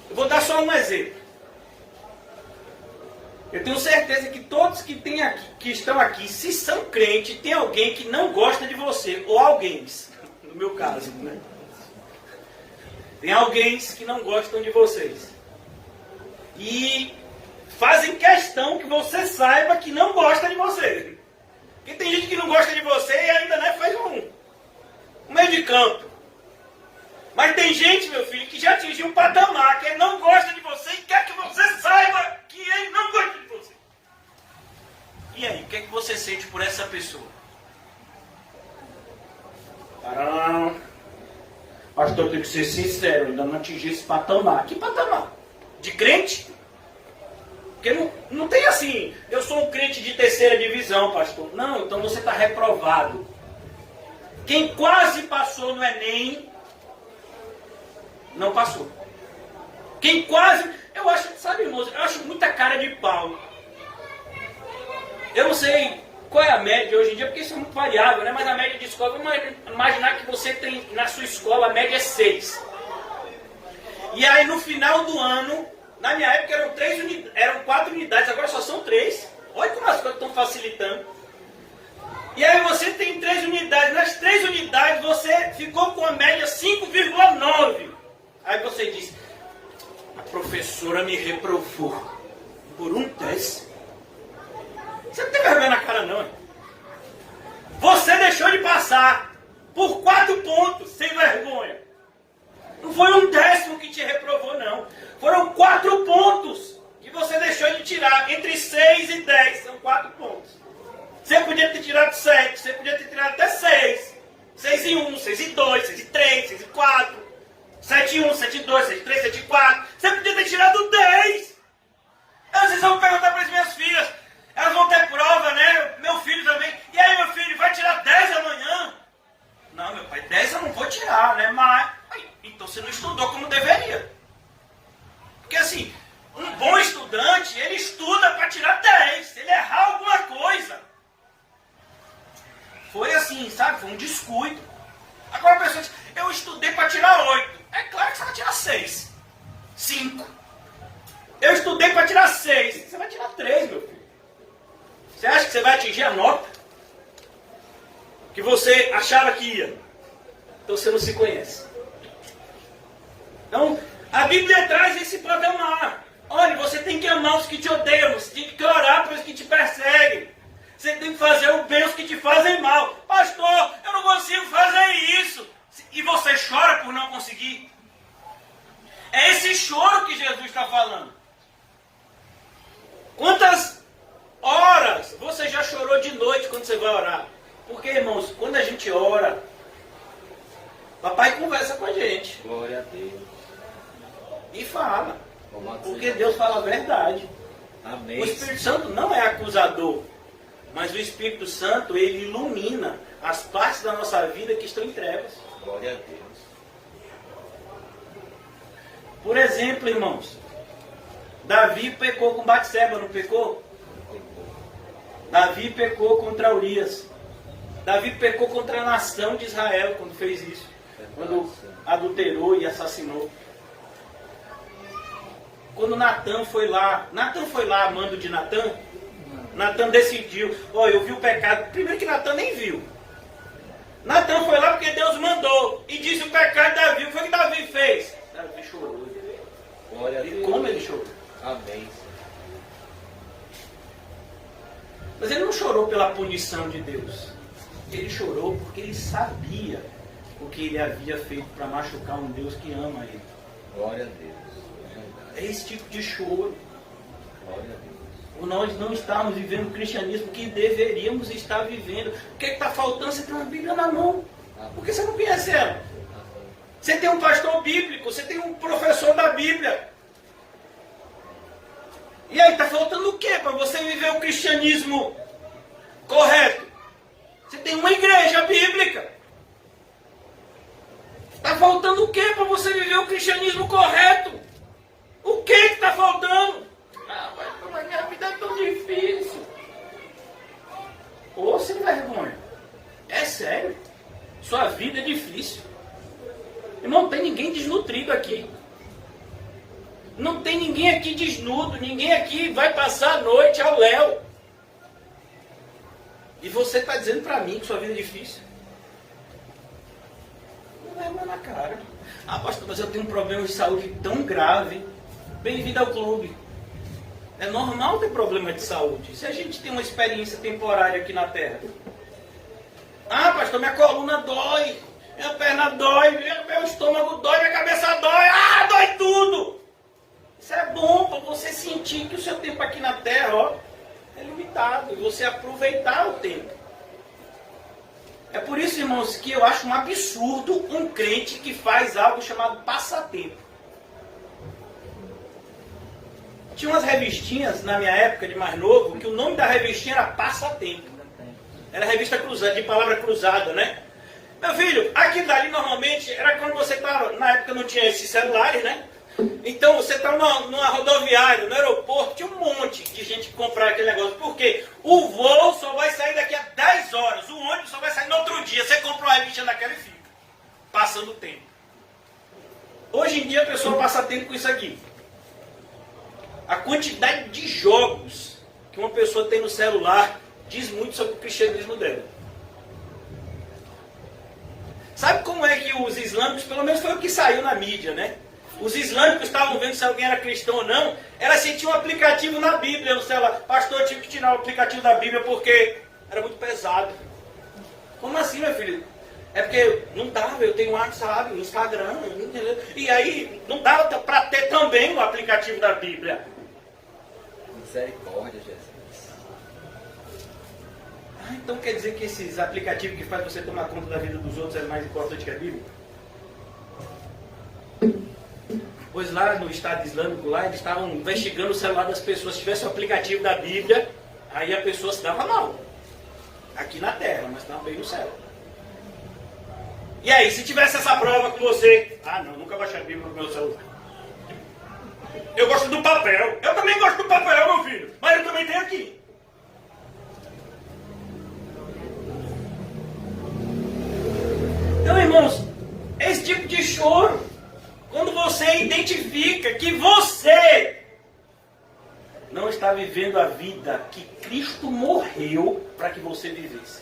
Speaker 1: Eu vou dar só um exemplo. Eu tenho certeza que todos que estão aqui, se são crentes, tem alguém que não gosta de você, ou alguém, no meu caso, né? Tem alguém que não gostam de vocês. E fazem questão que você saiba que não gosta de você. Porque tem gente que não gosta de você e ainda faz o meio de campo. Mas tem gente, meu filho, que já atingiu um patamar, que ele não gosta de você e quer que você saiba que ele não gosta de você. E aí, o que é que você sente por essa pessoa? Caramba, pastor, eu tenho que ser sincero, eu ainda não atingi esse patamar. Que patamar? De crente? Porque não tem assim, eu sou um crente de terceira divisão, pastor. Não, então você está reprovado. Quem quase passou no Enem, não passou. Quem quase, eu acho, sabe, irmãos, eu acho muita cara de pau. Eu não sei qual é a média hoje em dia, porque isso é muito variável, né? Mas a média de escola, vamos imaginar que você tem, na sua escola, a média é 6. E aí no final do ano, na minha época eram 4 unidades, agora só são 3. Olha como as coisas estão facilitando. E aí você tem 3 unidades, nas 3 unidades você ficou com a média 5,9. Aí você diz, a professora me reprovou por um teste. Você não tem vergonha na cara não, hein? Você deixou de passar por 4 pontos, sem vergonha. Não foi um 10º que te reprovou, não. Foram 4 pontos que você deixou de tirar. Entre 6 e 10, são 4 pontos. Você podia ter tirado 7, você podia ter tirado até 6. 6 e 1, 6 e 2, 6 e 3, 6 e 4. 7 e 1, 7 e 2, 7 e 3, 7 e 4. Você podia ter tirado 10. Às vezes eu vou perguntar para as minhas filhas. Elas vão ter prova, né? Meu filho também. E aí, meu filho, vai tirar 10 amanhã? Não, meu pai, 10 eu não vou tirar, né? Mas, então você não estudou como deveria. Porque assim, um bom estudante, ele estuda para tirar 10. Se ele errar alguma coisa. Foi assim, sabe? Foi um descuido. Agora a pessoa diz, eu estudei para tirar 8. É claro que você vai tirar 6. 5. Eu estudei para tirar 6. Você vai tirar 3, meu filho. Você acha que você vai atingir a nota que você achava que ia? Então você não se conhece. Então, a Bíblia traz esse patamar. Olha, você tem que amar os que te odeiam, você tem que orar para os que te perseguem. Você tem que fazer o bem aos que te fazem mal. Pastor, eu não consigo fazer isso. E você chora por não conseguir. É esse choro que Jesus está falando. Quantas horas você já chorou de noite quando você vai orar? Porque, irmãos, quando a gente ora, papai conversa com a gente.
Speaker 2: Glória a Deus.
Speaker 1: E fala. Porque Deus fala a verdade.
Speaker 2: Amém.
Speaker 1: O Espírito Santo não é acusador. Mas o Espírito Santo, ele ilumina as partes da nossa vida que estão em trevas.
Speaker 2: Glória a Deus.
Speaker 1: Por exemplo, irmãos, Davi pecou com Batseba, não pecou? Davi pecou contra Urias. Davi pecou contra a nação de Israel quando fez isso. Quando adulterou e assassinou. Quando Natan foi lá a mando de Natan. Natan decidiu, eu vi o pecado. Primeiro que Natan nem viu. Natan foi lá porque Deus mandou. E disse o pecado de Davi. O que foi que Davi fez? Davi chorou.
Speaker 2: Glória a Deus.
Speaker 1: E como ele chorou?
Speaker 2: Amém.
Speaker 1: Mas ele não chorou pela punição de Deus. Ele chorou porque ele sabia o que ele havia feito para machucar um Deus que ama ele.
Speaker 2: Glória a Deus.
Speaker 1: É esse tipo de choro.
Speaker 2: Glória a Deus.
Speaker 1: Nós não estamos vivendo o cristianismo que deveríamos estar vivendo. O que está faltando? Você tem uma Bíblia na mão. Por que você não conhece ela? Você tem um pastor bíblico, você tem um professor da Bíblia. E aí, está faltando o que para você viver o cristianismo correto? Você tem uma igreja bíblica. Está faltando o que para você viver o cristianismo correto? O que está faltando? Mas minha vida é tão difícil. Ô, sem vergonha. É sério. Sua vida é difícil. E não tem ninguém desnutrido aqui. Não tem ninguém aqui desnudo. Ninguém aqui vai passar a noite ao léu. E você está dizendo para mim que sua vida é difícil? Não vergonha na cara. Ah, pastor, mas eu tenho um problema de saúde tão grave. Bem-vindo ao clube. É normal ter problema de saúde. Se a gente tem uma experiência temporária aqui na Terra. Ah, pastor, minha coluna dói. minha perna dói, meu estômago dói, minha cabeça dói, dói tudo. Isso é bom para você sentir que o seu tempo aqui na Terra, ó, é limitado, e você aproveitar o tempo. É por isso, irmãos, que eu acho um absurdo um crente que faz algo chamado passatempo. Tinha umas revistinhas na minha época de mais novo, que o nome da revistinha era Passatempo. Era revista cruzada, de palavra cruzada, né? Meu filho, aquilo dali normalmente era quando você estava, na época não tinha esses celulares, né? Então você estava numa rodoviária, no aeroporto, tinha um monte de gente que comprava aquele negócio. Por quê? O voo só vai sair daqui a 10 horas, o ônibus só vai sair no outro dia. Você compra uma revista daquela e fica, passando o tempo. Hoje em dia a pessoa passa tempo com isso aqui. A quantidade de jogos que uma pessoa tem no celular diz muito sobre o cristianismo dela. Sabe como é que os islâmicos, pelo menos foi o que saiu na mídia, né? Os islâmicos estavam vendo se alguém era cristão ou não, era se tinha um aplicativo na Bíblia no celular. Pastor, eu tive que tirar o aplicativo da Bíblia porque era muito pesado. Como assim, meu filho? É porque não dava, eu tenho um WhatsApp, um Instagram, entendeu? E aí não dava para ter também o aplicativo da Bíblia.
Speaker 2: Misericórdia, Jesus.
Speaker 1: Então quer dizer que esses aplicativos que fazem você tomar conta da vida dos outros é mais importante que a Bíblia? Pois lá no Estado Islâmico, lá eles estavam investigando o celular das pessoas. Se tivesse o aplicativo da Bíblia, aí a pessoa se dava mal. Aqui na Terra, mas também no céu. E aí, se tivesse essa prova com você... não, nunca baixei a Bíblia no meu celular. Eu gosto do papel. Eu também gosto do papel, meu filho. Mas eu também tenho aqui. Então, irmãos, esse tipo de choro, quando você identifica que você não está vivendo a vida que Cristo morreu para que você vivesse.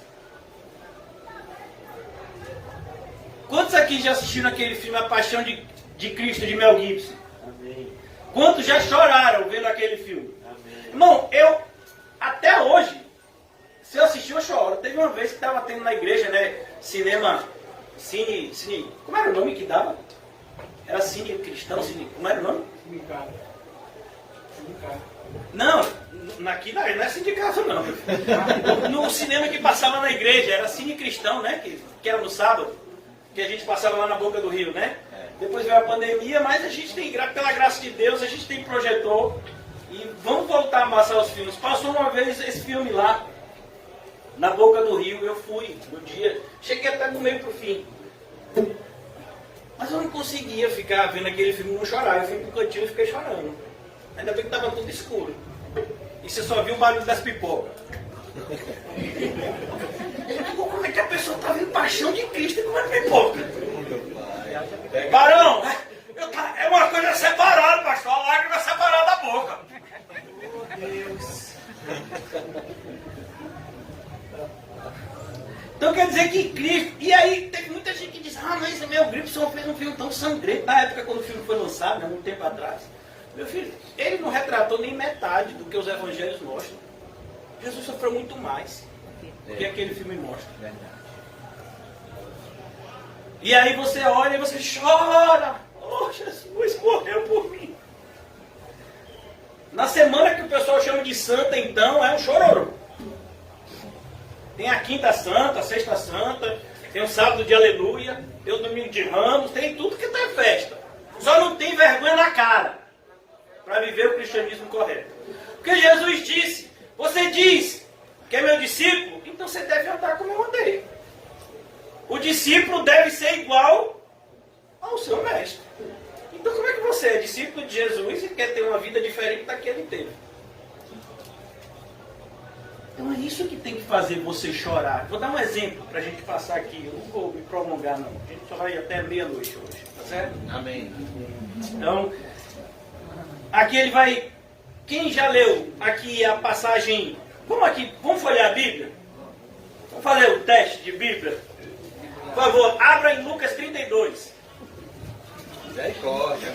Speaker 1: Quantos aqui já assistiram aquele filme A Paixão de Cristo, de Mel Gibson? Amém. Quantos já choraram vendo aquele filme? Amém. Irmão, até hoje, se eu assistir, eu choro. Teve uma vez que estava tendo na igreja, né, cine, como era o nome que dava? Era cine cristão, como era o nome? Sindicato. Não, aqui não é sindicato não. No cinema que passava na igreja, era cine cristão, né, que era no sábado, que a gente passava lá na Boca do Rio, né? Depois veio a pandemia, mas a gente tem, pela graça de Deus, a gente tem projetor e vamos voltar a passar os filmes. Passou uma vez esse filme lá, na Boca do Rio, eu fui no dia, cheguei até do meio pro fim. Mas eu não conseguia ficar vendo aquele filme e não chorar. Eu fui pro cantinho e fiquei chorando. Ainda bem que estava tudo escuro. E você só viu o barulho das pipocas. Como é que a pessoa está vendo Paixão de Cristo e comendo pipoca? Barão, é uma coisa separada, pastor. A lágrima é separada da boca. Meu Deus. Então quer dizer que Cristo... E aí teve muita gente que diz, mas o Mel Gibson fez um filme tão sangrento. Na época quando o filme foi lançado, muito tempo atrás. Meu filho, ele não retratou nem metade do que os evangelhos mostram. Jesus sofreu muito mais do que aquele filme mostra. E aí você olha e você chora. Oh, Jesus morreu por mim. Na semana que o pessoal chama de santa, então, é um chororô. Tem a quinta santa, a sexta santa, tem o sábado de aleluia, tem o domingo de ramos, tem tudo que está em festa. Só não tem vergonha na cara para viver o cristianismo correto. Porque Jesus disse, você diz que é meu discípulo, então você deve andar como eu andei. O discípulo deve ser igual ao seu mestre. Então como é que você é discípulo de Jesus e quer ter uma vida diferente da que ele teve? Então é isso que tem que fazer você chorar. Vou dar um exemplo para a gente passar aqui. Eu não vou me prolongar não. A gente só vai até meia-noite hoje. Tá certo?
Speaker 2: Amém.
Speaker 1: Então, aqui ele vai... Quem já leu aqui a passagem... Vamos folhear a Bíblia? Vamos fazer o teste de Bíblia? Por favor, abra em Lucas 32.
Speaker 2: Misericórdia.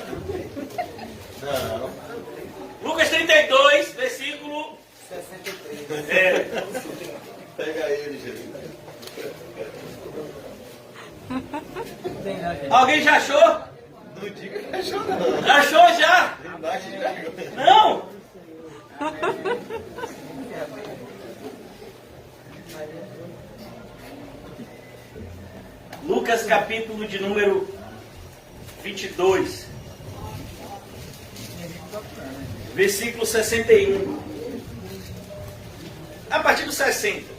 Speaker 2: Não.
Speaker 1: Lucas 32, versículo...
Speaker 3: 63.
Speaker 2: Pega ele, Jesus.
Speaker 1: Alguém já achou?
Speaker 2: Não diga que achou, não.
Speaker 1: Achou já?
Speaker 2: Embaixo de achou.
Speaker 1: Não? Lucas capítulo de número 22, versículo 61. A partir do 60.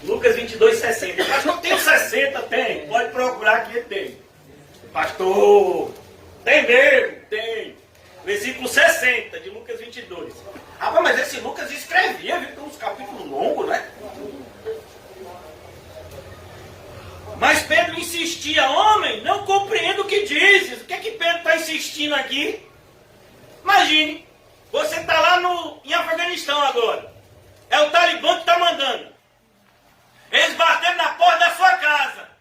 Speaker 1: Lucas 22, 60. Pastor, tem 60? Tem. Pode procurar que tem. Pastor, tem mesmo? Tem. Versículo 60 de Lucas 22. Ah, mas esse Lucas escrevia, viu? Tem uns capítulos longos, né? Mas Pedro insistia: homem, não compreendo o que dizes. O que é que Pedro está insistindo aqui? Imagine, você está lá em Afeganistão agora. É o Talibã que está mandando. Eles batendo na porta da sua casa.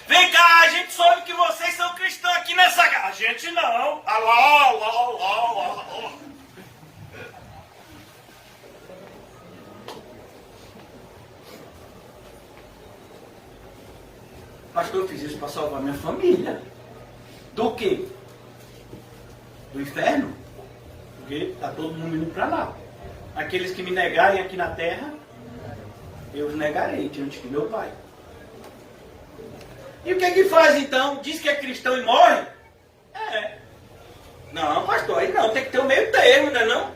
Speaker 1: Vem cá, a gente soube que vocês são cristãos aqui nessa casa. A gente não. Alô. Pastor, eu fiz isso para salvar minha família. Do quê? Do inferno? Porque está todo mundo indo para lá. Aqueles que me negarem aqui na terra, eu os negarei diante de meu Pai. E o que é que faz então? Diz que é cristão e morre? É. Não, pastor, aí não, tem que ter um meio termo, né não?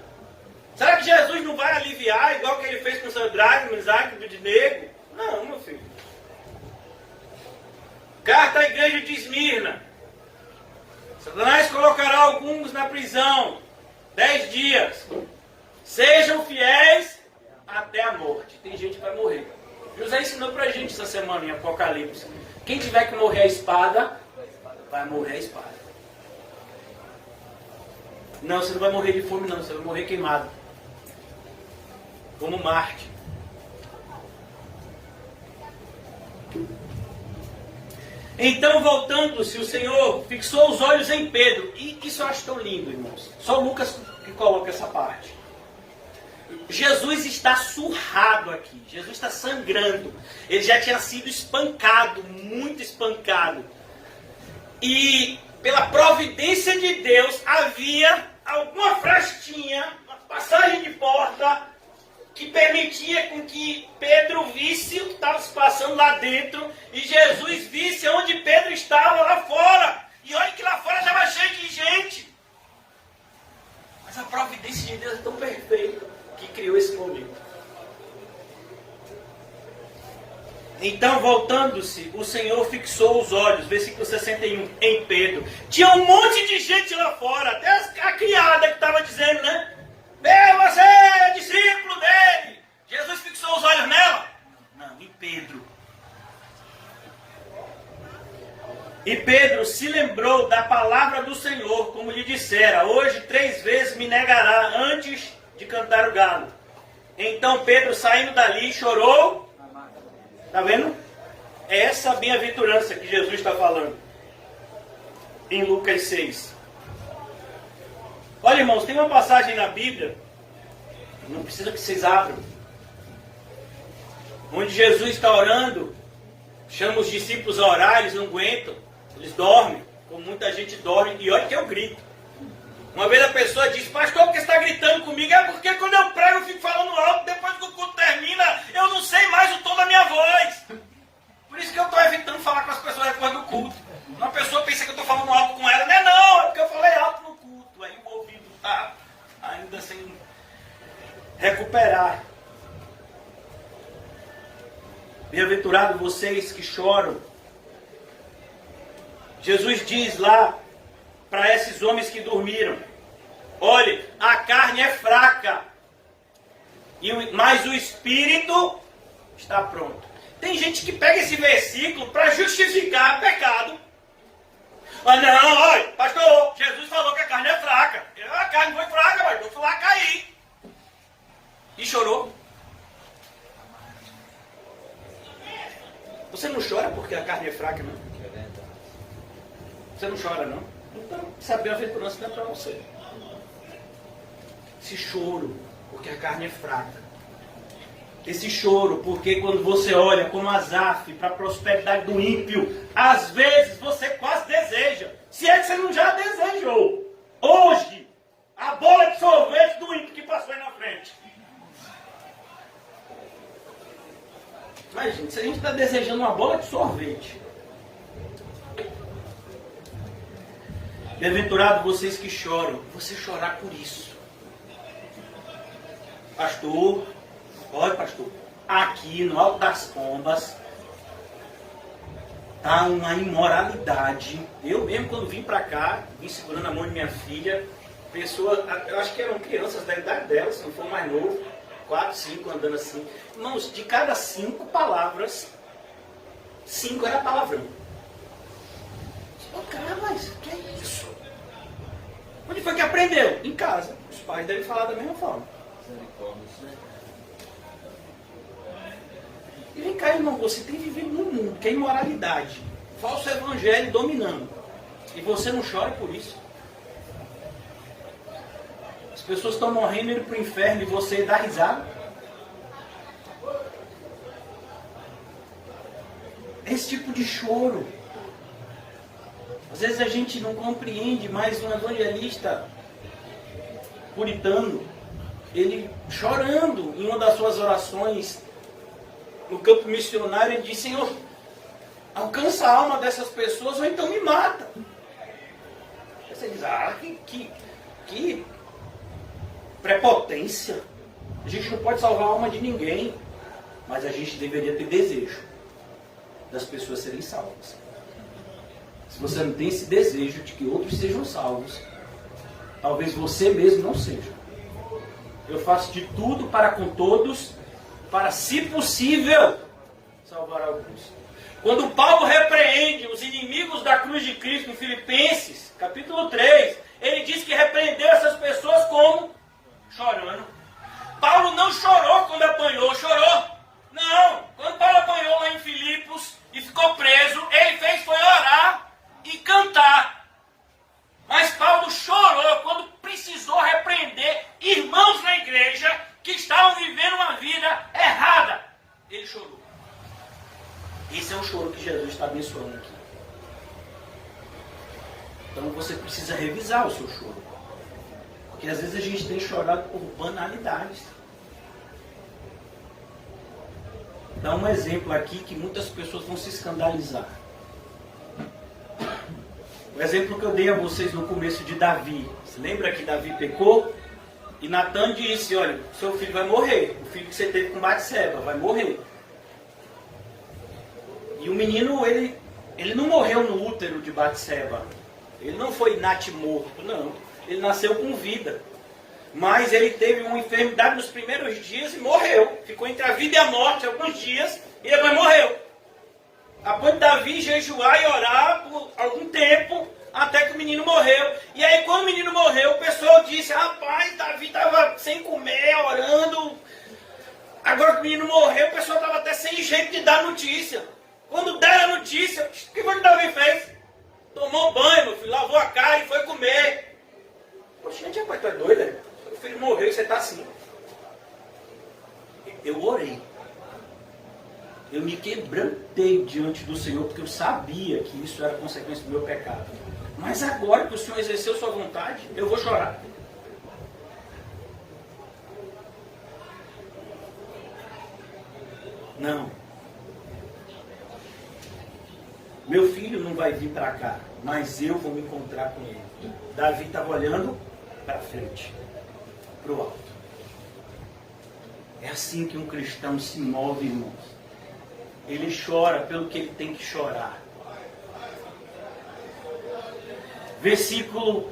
Speaker 1: Será que Jesus não vai aliviar, igual que ele fez com Sadraque, Mesaque e Abednego? Não, meu filho. Carta à igreja de Esmirna. Satanás colocará alguns na prisão 10 dias. Sejam fiéis até a morte. Tem gente que vai morrer. José ensinou pra gente essa semana em Apocalipse. Quem tiver que morrer a espada, vai morrer a espada. Não, você não vai morrer de fome não, você vai morrer queimado. Como Marte. Então, voltando-se, o Senhor fixou os olhos em Pedro. E isso eu acho tão lindo, irmãos. Só Lucas que coloca essa parte. Jesus está surrado aqui. Jesus está sangrando. Ele já tinha sido espancado, muito espancado. E pela providência de Deus, havia alguma frestinha, uma passagem de porta, que permitia com que Pedro visse o que estava se passando lá dentro e Jesus visse onde Pedro estava lá fora. E olha que lá fora estava cheio de gente. Mas a providência de Deus é tão perfeita que criou esse momento. Então, voltando-se, o Senhor fixou os olhos, versículo 61, em Pedro. Tinha um monte de gente lá fora, até a criada que estava dizendo, né? Você é discípulo dele. Jesus fixou os olhos nela? Não, em Pedro. E Pedro se lembrou da palavra do Senhor, como lhe dissera: hoje 3 vezes me negará antes de cantar o galo. Então Pedro, saindo dali, chorou. Está vendo? É essa bem-aventurança que Jesus está falando em Lucas 6. Olha, irmãos, tem uma passagem na Bíblia, não precisa que vocês abram, onde Jesus está orando, chama os discípulos a orar, eles não aguentam, eles dormem, como muita gente dorme, e olha que eu grito. Uma vez a pessoa disse: pastor, por que você está gritando comigo? É porque quando eu prego eu fico falando alto, depois que o culto termina, eu não sei mais o tom da minha voz. Por isso que eu estou evitando falar com as pessoas depois do culto. Uma pessoa pensa que eu estou falando alto com ela, não, é porque eu falei alto no culto, aí o ouvido está ainda sem recuperar. Bem-aventurado vocês que choram. Jesus diz lá para esses homens que dormiram: olhe, a carne é fraca, mas o espírito está pronto. Tem gente que pega esse versículo para justificar pecado. Mas não, olha, pastor, Jesus falou que a carne é fraca. A carne foi fraca, mas eu fui lá cair. E chorou. Você não chora porque a carne é fraca, não? Você não chora, não? Então, saber a bem-aventurança não é para você. Se choro porque a carne é fraca. esse choro, porque quando você olha como Asaf para a prosperidade do ímpio, às vezes você quase deseja, se é que você não já desejou, hoje, a bola de sorvete do ímpio que passou aí na frente. Mas, gente, se a gente está desejando uma bola de sorvete, bem-aventurado vocês que choram, você chorar por isso. Pastor, olha pastor, aqui no Alto das Pombas tá uma imoralidade. Eu mesmo quando vim para cá, vim segurando a mão de minha filha, pessoas, eu acho que eram crianças da idade dela, se não for mais novo, 4, 5 andando assim. Irmãos, de cada 5 palavras, 5 era palavrão. Cara, mas que é isso? Onde foi que aprendeu? Em casa. Os pais devem falar da mesma forma. E vem cá, irmão, você tem vivido num mundo que é imoralidade, falso evangelho dominando. E você não chora por isso. As pessoas estão morrendo indo para o inferno e você dá risada. Esse tipo de choro. Às vezes a gente não compreende, mas um evangelista puritano, ele chorando em uma das suas orações no campo missionário, ele diz: Senhor, alcança a alma dessas pessoas ou então me mata. Você diz: que prepotência. A gente não pode salvar a alma de ninguém, mas a gente deveria ter desejo das pessoas serem salvas. Se você não tem esse desejo de que outros sejam salvos, talvez você mesmo não seja. Eu faço de tudo para com todos, para, se possível, salvar alguns. Quando Paulo repreende os inimigos da cruz de Cristo em Filipenses, capítulo 3, ele diz que repreendeu essas pessoas como? Chorando. Paulo não chorou quando apanhou, chorou. Não, quando Paulo apanhou lá em Filipos e ficou preso, ele foi orar e cantar. Mas Paulo chorou quando precisou repreender irmãos na igreja que estavam vivendo uma vida errada. Ele chorou. Esse é o choro que Jesus está abençoando aqui. Então você precisa revisar o seu choro. Porque às vezes a gente tem chorado por banalidades. Dá um exemplo aqui que muitas pessoas vão se escandalizar. O exemplo que eu dei a vocês no começo de Davi. Você lembra que Davi pecou? E Natan disse: olha, seu filho vai morrer. O filho que você teve com Batseba vai morrer. E o menino, ele não morreu no útero de Batseba. Ele não foi natimorto, não. Ele nasceu com vida. Mas ele teve uma enfermidade nos primeiros dias e morreu. Ficou entre a vida e a morte alguns dias e depois morreu. Após Davi jejuar e orar por algum tempo, até que o menino morreu. E aí quando o menino morreu, o pessoal disse: rapaz, Davi estava sem comer, orando. Agora que o menino morreu, o pessoal estava até sem jeito de dar notícia. Quando deram a notícia, o que foi que Davi fez? Tomou banho, meu filho, lavou a cara e foi comer. Poxa, gente, rapaz, tu é doido, né? Seu filho morreu e você está assim. Eu orei. Eu me quebrantei diante do Senhor, porque eu sabia que isso era consequência do meu pecado. Mas agora que o Senhor exerceu sua vontade, eu vou chorar. Não. Meu filho não vai vir para cá, mas eu vou me encontrar com ele. Davi estava olhando para frente, para o alto. É assim que um cristão se move, irmãos. Ele chora pelo que ele tem que chorar. Versículo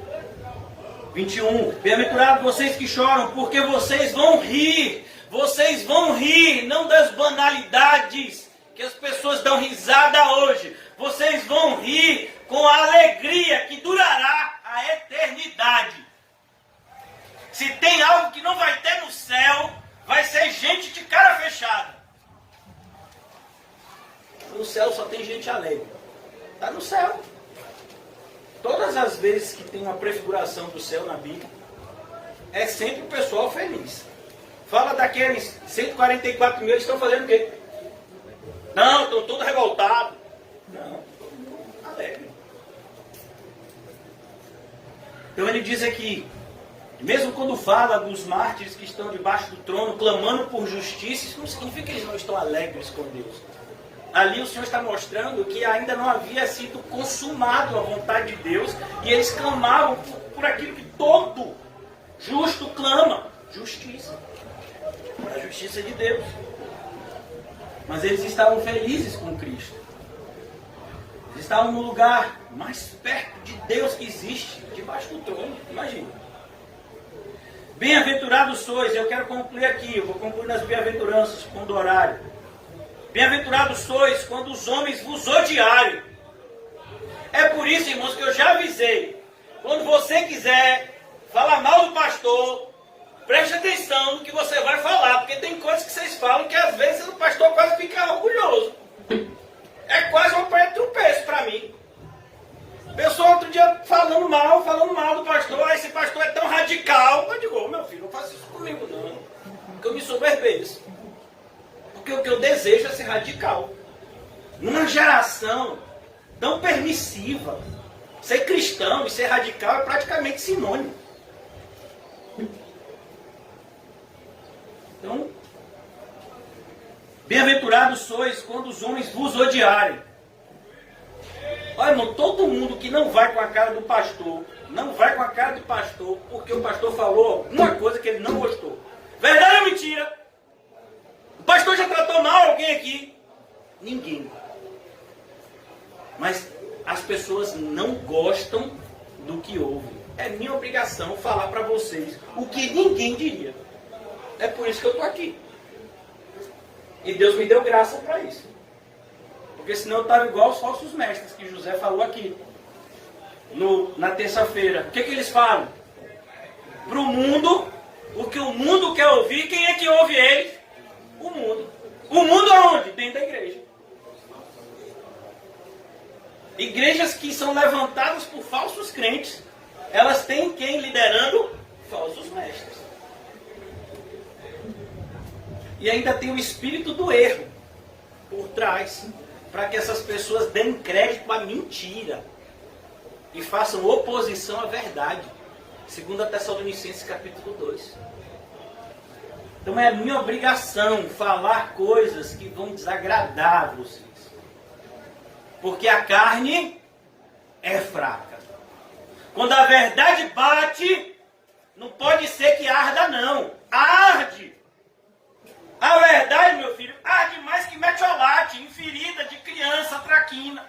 Speaker 1: 21. Bem-aventurados vocês que choram, porque vocês vão rir. Vocês vão rir, não das banalidades que as pessoas dão risada hoje. Vocês vão rir com a alegria que durará a eternidade. Se tem algo que não vai ter no céu, vai ser gente de cara fechada. No céu só tem gente alegre. Está no céu. Todas as vezes que tem uma prefiguração do céu na Bíblia, é sempre o pessoal feliz. Fala daqueles 144 mil, eles estão fazendo o quê? Não, estão todos revoltados. Não, alegre. Então ele diz aqui, mesmo quando fala dos mártires que estão debaixo do trono, clamando por justiça, isso não significa que eles não estão alegres com Deus. Ali o Senhor está mostrando que ainda não havia sido consumado a vontade de Deus, e eles clamavam por aquilo que todo justo clama, justiça. A justiça de Deus. Mas eles estavam felizes com Cristo. Eles estavam no lugar mais perto de Deus que existe, debaixo do trono. Imagina. Bem-aventurados sois, eu quero concluir aqui, eu vou concluir nas bem-aventuranças, com o horário. Bem-aventurados sois quando os homens vos odiarem. É por isso, irmãos, que eu já avisei. Quando você quiser falar mal do pastor, preste atenção no que você vai falar, porque tem coisas que vocês falam que às vezes o pastor quase fica orgulhoso. É quase um pé de tropeço para mim. Pessoa outro dia falando mal do pastor, esse pastor é tão radical. Eu digo, meu filho, não faça isso comigo não, porque eu me soberbeço. Porque o que eu desejo é ser radical. Numa geração tão permissiva, ser cristão e ser radical é praticamente sinônimo. Então, bem-aventurados sois quando os homens vos odiarem. Olha, irmão, todo mundo que não vai com a cara do pastor, não vai com a cara do pastor, porque o pastor falou alguma coisa que ele não gostou. Verdade ou mentira? O pastor já tratou mal alguém aqui? Ninguém. Mas as pessoas não gostam do que ouvem. É minha obrigação falar para vocês o que ninguém diria. É por isso que eu estou aqui. E Deus me deu graça para isso. Porque senão eu estava igual aos falsos mestres que José falou aqui. Na terça-feira. O que eles falam? Para o mundo, o que o mundo quer ouvir, quem é que ouve eles? O mundo. O mundo aonde? Dentro da igreja. Igrejas que são levantadas por falsos crentes, elas têm quem liderando? Falsos mestres. E ainda tem o espírito do erro por trás, para que essas pessoas deem crédito à mentira e façam oposição à verdade. 2 Tessalonicenses capítulo 2. Então é minha obrigação falar coisas que vão desagradar a vocês. Porque a carne é fraca. Quando a verdade bate, não pode ser que arda não. Arde. A verdade, meu filho, arde mais que metiolate em ferida de criança traquina.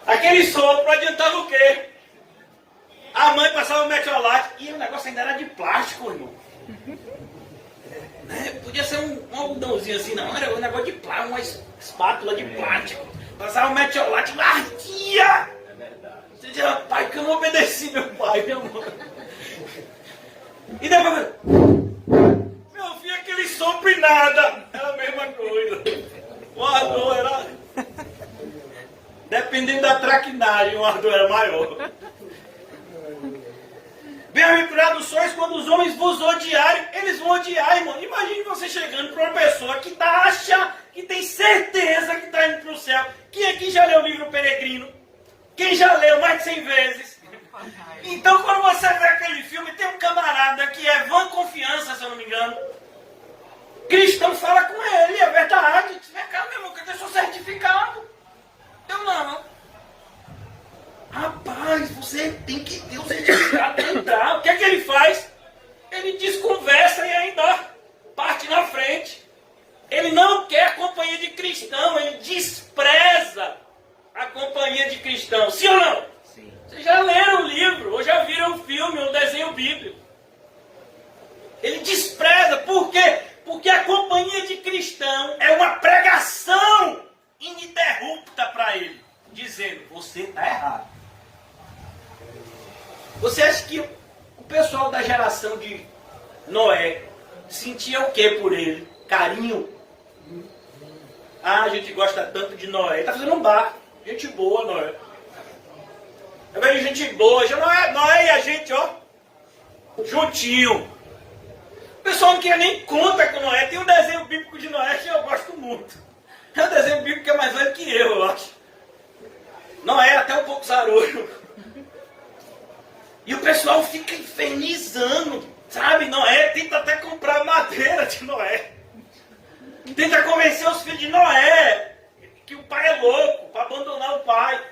Speaker 1: Aquele sopro adiantava o quê? A mãe passava o metiolate e o negócio ainda era de plástico, irmão. Podia ser um algodãozinho assim, não, era um negócio de plástico, uma espátula de plástico. Passava o metiolate, ardia! É verdade. Você dizia, pai, que eu não obedeci meu pai, minha mãe. E depois, meu filho, aquele sopro e nada, era a mesma coisa. O ardor era, dependendo da traquinagem, o ardor era maior. Bem-aventurados sois quando os homens vos odiarem. Eles vão odiar, irmão. Imagine você chegando para uma pessoa que acha, que tem certeza que está indo para o céu. Quem aqui já leu o livro Peregrino? Quem já leu mais de 100 vezes? Então, quando você vê aquele filme, tem um camarada que é vã confiança, se eu não me engano. Cristão fala com ele, é verdade. Diz, vem cá, meu irmão, cadê seu certificado? Eu não. Rapaz, você tem que ter o certificado para entrar. O que é que ele faz? Ele desconversa e ainda parte na frente. Ele não quer a companhia de cristão, ele despreza a companhia de cristão. Sim ou não? Sim. Vocês já leram o livro, ou já viram o filme, o desenho bíblico. Ele despreza, por quê? Porque a companhia de cristão é uma pregação ininterrupta para ele, dizendo, você está errado. Você acha que o pessoal da geração de Noé sentia o que por ele? Carinho? Ah, a gente gosta tanto de Noé. Ele está fazendo um barco. Gente boa, Noé. É bem gente boa. Já Noé e a gente, ó. juntinho. O pessoal não quer nem conta com Noé. Tem um desenho bíblico de Noé que eu gosto muito. É um desenho bíblico que é mais velho que eu acho. Noé é até um pouco zarolho. E o pessoal fica infernizando, sabe? Noé tenta até comprar madeira de Noé. Tenta convencer os filhos de Noé que o pai é louco, para abandonar o pai.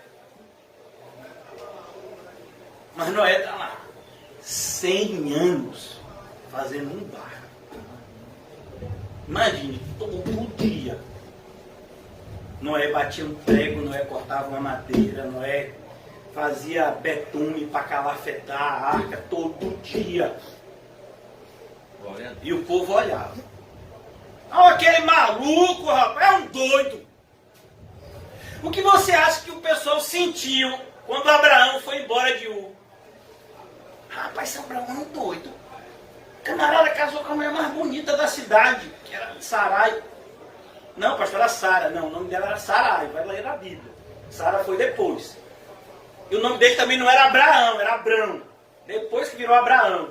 Speaker 1: Mas Noé está lá, 100 anos, fazendo um barco. Imagine, todo dia. Noé batia um prego, Noé cortava uma madeira, Noé fazia betume para calafetar a arca todo dia. E o povo olhava. Ah, aquele maluco, rapaz, é um doido. O que você acha que o pessoal sentiu quando Abraão foi embora de Ur? Rapaz, esse Abraão é um doido. O camarada casou com a mulher mais bonita da cidade, que era Sarai. Não, pastor, era Sara. Não, o nome dela era Sarai, vai ler na Bíblia. Sara foi depois. E o nome dele também não era Abraão, era Abrão. Depois que virou Abraão.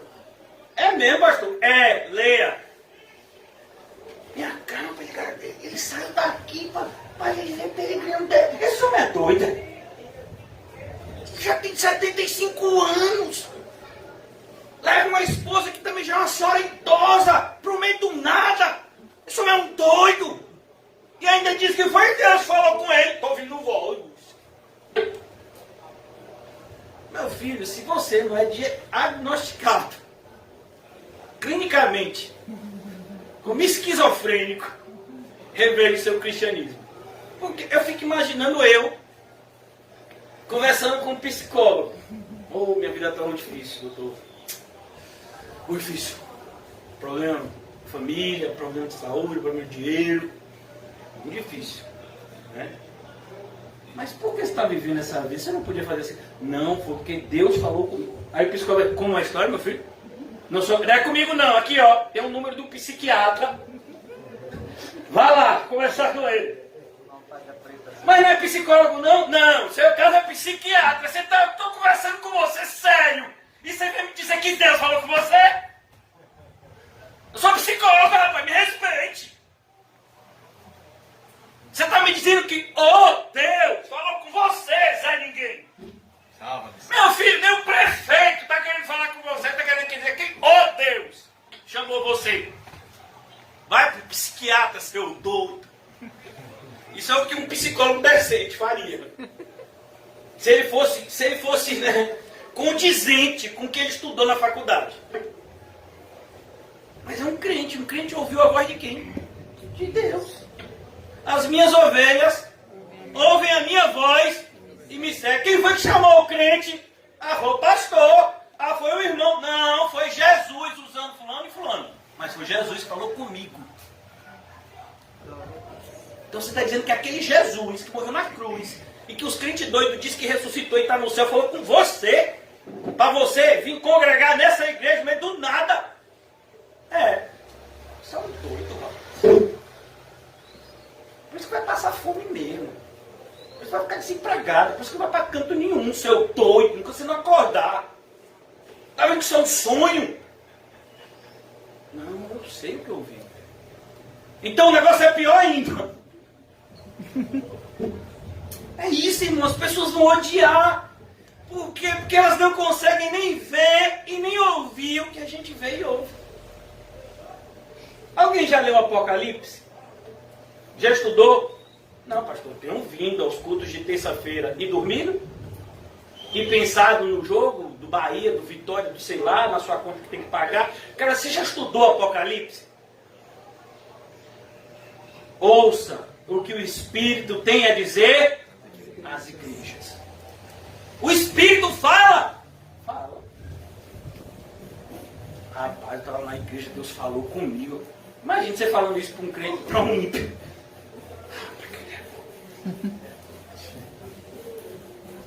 Speaker 1: É mesmo, pastor? É, leia. Minha cara, ele saiu daqui para viver peregrino dele. Esse homem é doido. Já tem 75 anos. Leva uma esposa que também já é uma senhora idosa pro meio do nada. Esse homem é um doido. E ainda diz que foi Deus que falou com ele. Estou ouvindo voz. Meu filho, se você não é diagnosticado clinicamente como esquizofrênico, revele seu cristianismo. Porque eu fico imaginando eu conversando com um psicólogo. Oh, minha vida está muito difícil, doutor. Muito difícil. Problema de família, problema de saúde, problema de dinheiro. Muito difícil, né? Mas por que você está vivendo essa vida? Você não podia fazer assim. Não, foi porque Deus falou comigo. Aí o psicólogo, como é a história, meu filho? Não é comigo não, aqui ó, tem um número do psiquiatra. Vá lá, conversar com ele. Mas não é psicólogo não? Não, seu caso é psiquiatra. Eu estou conversando com você, sério. E você vem me dizer que Deus falou com você? Eu sou psicólogo, rapaz, me respeite. Você está me dizendo que, Deus falou com você, Zé Ninguém. Meu filho, nem o prefeito está querendo falar com você, está querendo dizer que, Deus chamou você. Vai para o psiquiatra, seu doido. Isso é o que um psicólogo decente faria. Se ele fosse né, condizente com o que ele estudou na faculdade. Mas é um crente ouviu a voz de quem? De Deus. As minhas ovelhas ouvem a minha voz e me seguem. Quem foi que chamou o crente? Ah, foi o pastor. Ah, foi o irmão. Não, foi Jesus usando fulano e fulano. Mas foi Jesus que falou comigo. Então você está dizendo que aquele Jesus que morreu na cruz e que os crentes doidos dizem que ressuscitou e está no céu, falou com você, para você vir congregar nessa igreja no meio do nada. Você é um doido, rapaz. Por isso que vai passar fome mesmo. Por isso que vai ficar desempregado. Por isso que não vai para canto nenhum, seu doido, nunca você não acordar. Tá vendo que isso é um sonho? Não, eu sei o que eu vi. Então o negócio é pior ainda. É isso, irmão. As pessoas vão odiar. Por quê? Porque elas não conseguem nem ver e nem ouvir o que a gente vê e ouve. Alguém já leu Apocalipse? Já estudou? Não, pastor, tenho vindo aos cultos de terça-feira e dormido? E pensado no jogo do Bahia, do Vitória, do sei lá, na sua conta que tem que pagar? Cara, você já estudou Apocalipse? Ouça o que o Espírito tem a dizer às igrejas. O Espírito fala. Fala. Rapaz, eu estava na igreja, Deus falou comigo. Imagina você falando isso para um crente, para um ímpio.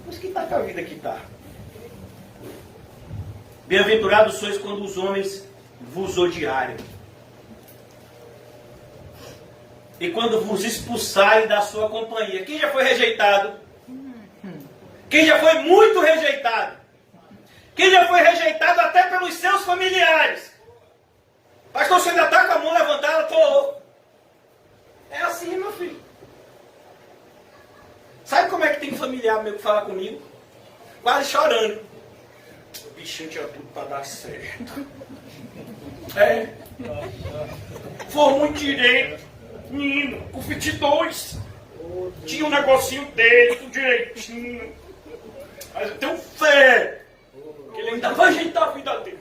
Speaker 1: Mas que está com a vida que está? Bem-aventurados sois quando os homens vos odiarem. E quando vos expulsarem da sua companhia. Quem já foi rejeitado? Quem já foi muito rejeitado? que já foi rejeitado até pelos seus familiares. Pastor, você ainda está com a mão levantada? Tô. É assim, meu filho. Sabe como é que tem familiar meu que fala comigo? Quase chorando. O bichinho tinha tudo para dar certo. É. Formou em direito. Menino, com 22. Tinha um negocinho dele, tudo direitinho. Mas eu tenho fé que ele ainda vai ajeitar a vida dele.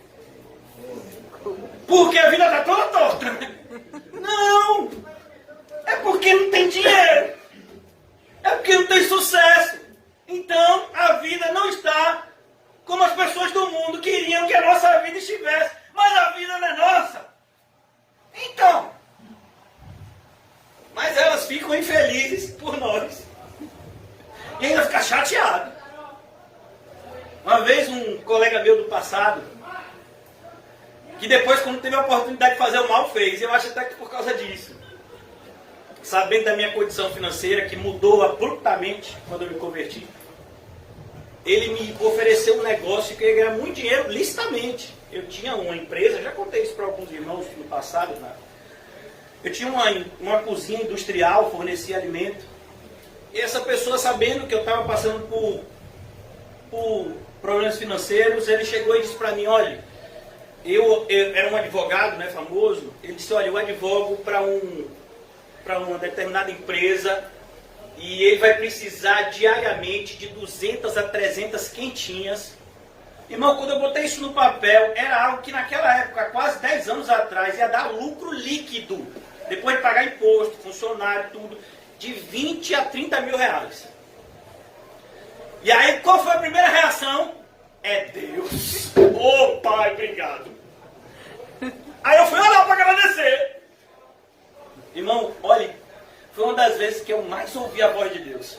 Speaker 1: Porque a vida está toda torta. Não! É porque não tem dinheiro. É porque não tem sucesso. Então, a vida não está como as pessoas do mundo queriam que a nossa vida estivesse. Mas a vida não é nossa. Então, mas elas ficam infelizes por nós. E ainda ficam chateadas. Uma vez um colega meu do passado, que depois, quando teve a oportunidade de fazer o mal, fez. Eu acho até que por causa disso. Sabendo da minha condição financeira, que mudou abruptamente quando eu me converti, ele me ofereceu um negócio que eu ia ganhar muito dinheiro licitamente. Eu tinha uma empresa, já contei isso para alguns irmãos no passado, né? Eu tinha uma cozinha industrial, fornecia alimento. E essa pessoa, sabendo que eu estava passando por problemas financeiros, ele chegou e disse para mim, olha, eu era um advogado, né, famoso. Ele disse, olha, eu advogo para uma determinada empresa e ele vai precisar diariamente de 200 a 300 quentinhas. Irmão, quando eu botei isso no papel, era algo que naquela época, quase 10 anos atrás, ia dar lucro líquido, depois de pagar imposto, funcionário, tudo, de 20 a 30 mil reais. E aí, qual foi a primeira reação? É Deus. Ô Pai, obrigado. Aí eu fui orar para agradecer. Irmão, olha, foi uma das vezes que eu mais ouvi a voz de Deus.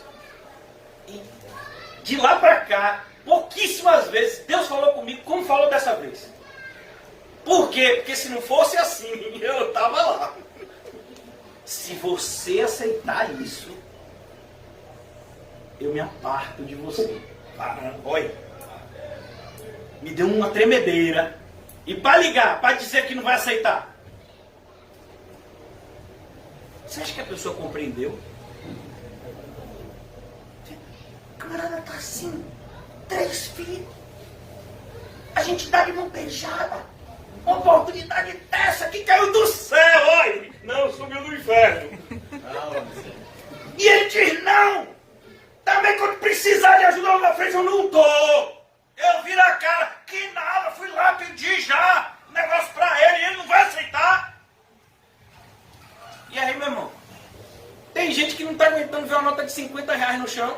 Speaker 1: E de lá para cá, pouquíssimas vezes, Deus falou comigo como falou dessa vez. Por quê? Porque se não fosse assim, eu estava lá. Se você aceitar isso, eu me aparto de você. Olha, me deu uma tremedeira. E para ligar, para dizer que não vai aceitar. Você acha que a pessoa compreendeu? O camarada tá assim, 3 filhos. A gente dá de mão beijada. Uma oportunidade dessa que caiu do céu, olha. Não, subiu do inferno. E ele diz, não. Também quando precisar de ajuda lá na frente, eu não tô. Eu viro a cara, que nada, fui lá pedir já negócio pra ele e ele não vai aceitar. E aí, meu irmão? Tem gente que não está aguentando ver uma nota de 50 reais no chão.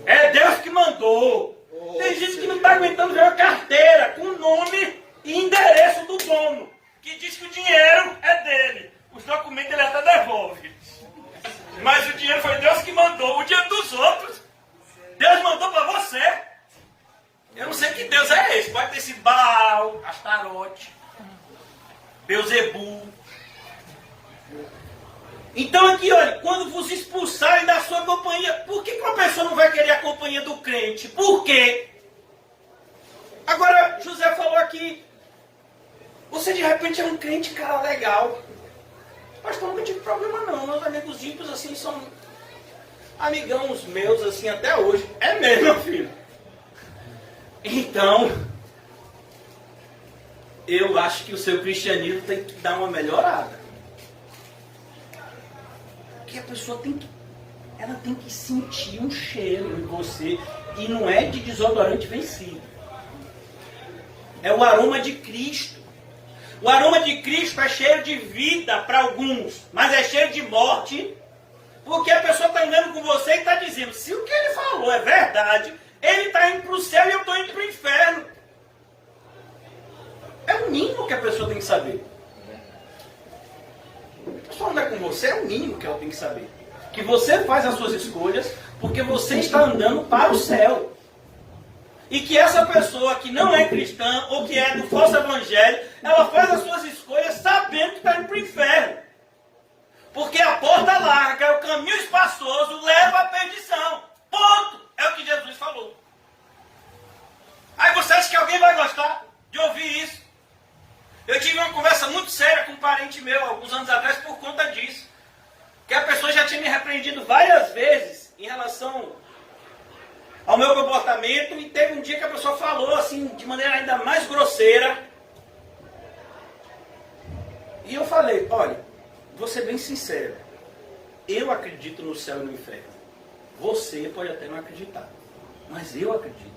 Speaker 1: É Deus que mandou. Tem gente que não está aguentando ver uma carteira com nome e endereço do dono, que diz que o dinheiro é dele. Os documentos ele até devolve. Mas o dinheiro foi Deus que mandou. O dinheiro dos outros, Deus mandou para você. Eu não sei que Deus é esse. Pode ter sido Baal, Astarote, Beuzebu. Então aqui, olha, quando vos expulsarem da sua companhia, por que uma pessoa não vai querer a companhia do crente? Por quê? Agora, José falou aqui, você de repente é um crente, cara, legal. Pastor, nunca tive problema não, meus amigos ímpios assim são amigãos meus assim até hoje. É mesmo, meu filho. Então, eu acho que o seu cristianismo tem que dar uma melhorada. Porque a pessoa tem que sentir um cheiro em você. E não é de desodorante vencido. É o aroma de Cristo. O aroma de Cristo é cheiro de vida para alguns, mas é cheiro de morte, porque a pessoa está andando com você e está dizendo, se o que ele falou é verdade, ele está indo para o céu e eu estou indo para o inferno. É o mínimo que a pessoa tem que saber. A pessoa andar com você é o mínimo que ela tem que saber. Que você faz as suas escolhas porque você está andando para o céu. E que essa pessoa que não é cristã ou que é do falso evangelho, ela faz as suas escolhas sabendo que está indo para o inferno. Porque a porta larga, o caminho espaçoso leva à perdição. Ponto. É o que Jesus falou. Alguém vai gostar de ouvir isso? Eu tive uma conversa muito séria com um parente meu, alguns anos atrás, por conta disso. Que a pessoa já tinha me repreendido várias vezes em relação ao meu comportamento, e teve um dia que a pessoa falou assim, de maneira ainda mais grosseira. E eu falei, olha, vou ser bem sincero, eu acredito no céu e no inferno. Você pode até não acreditar, mas eu acredito.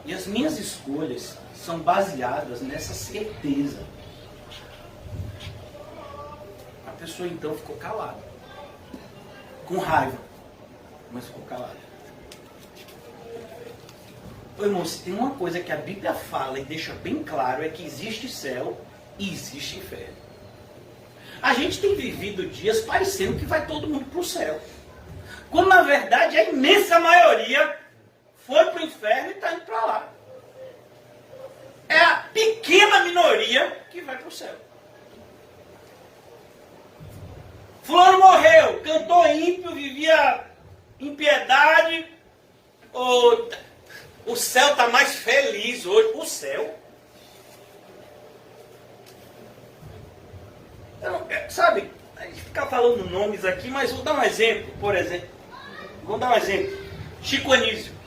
Speaker 1: E as minhas escolhas são baseadas nessa certeza. A pessoa então ficou calada, com raiva, mas ficou calada. Ô, irmão, se tem uma coisa que a Bíblia fala e deixa bem claro, é que existe céu e existe inferno. A gente tem vivido dias parecendo que vai todo mundo para o céu, quando na verdade a imensa maioria foi para o inferno e está indo para lá. É a pequena minoria que vai para o céu. Fulano morreu, cantor ímpio, vivia impiedade. O céu está mais feliz hoje. O céu? Sabe, a gente fica falando nomes aqui, mas vou dar um exemplo, por exemplo. Vamos dar um exemplo. Chico Anísio.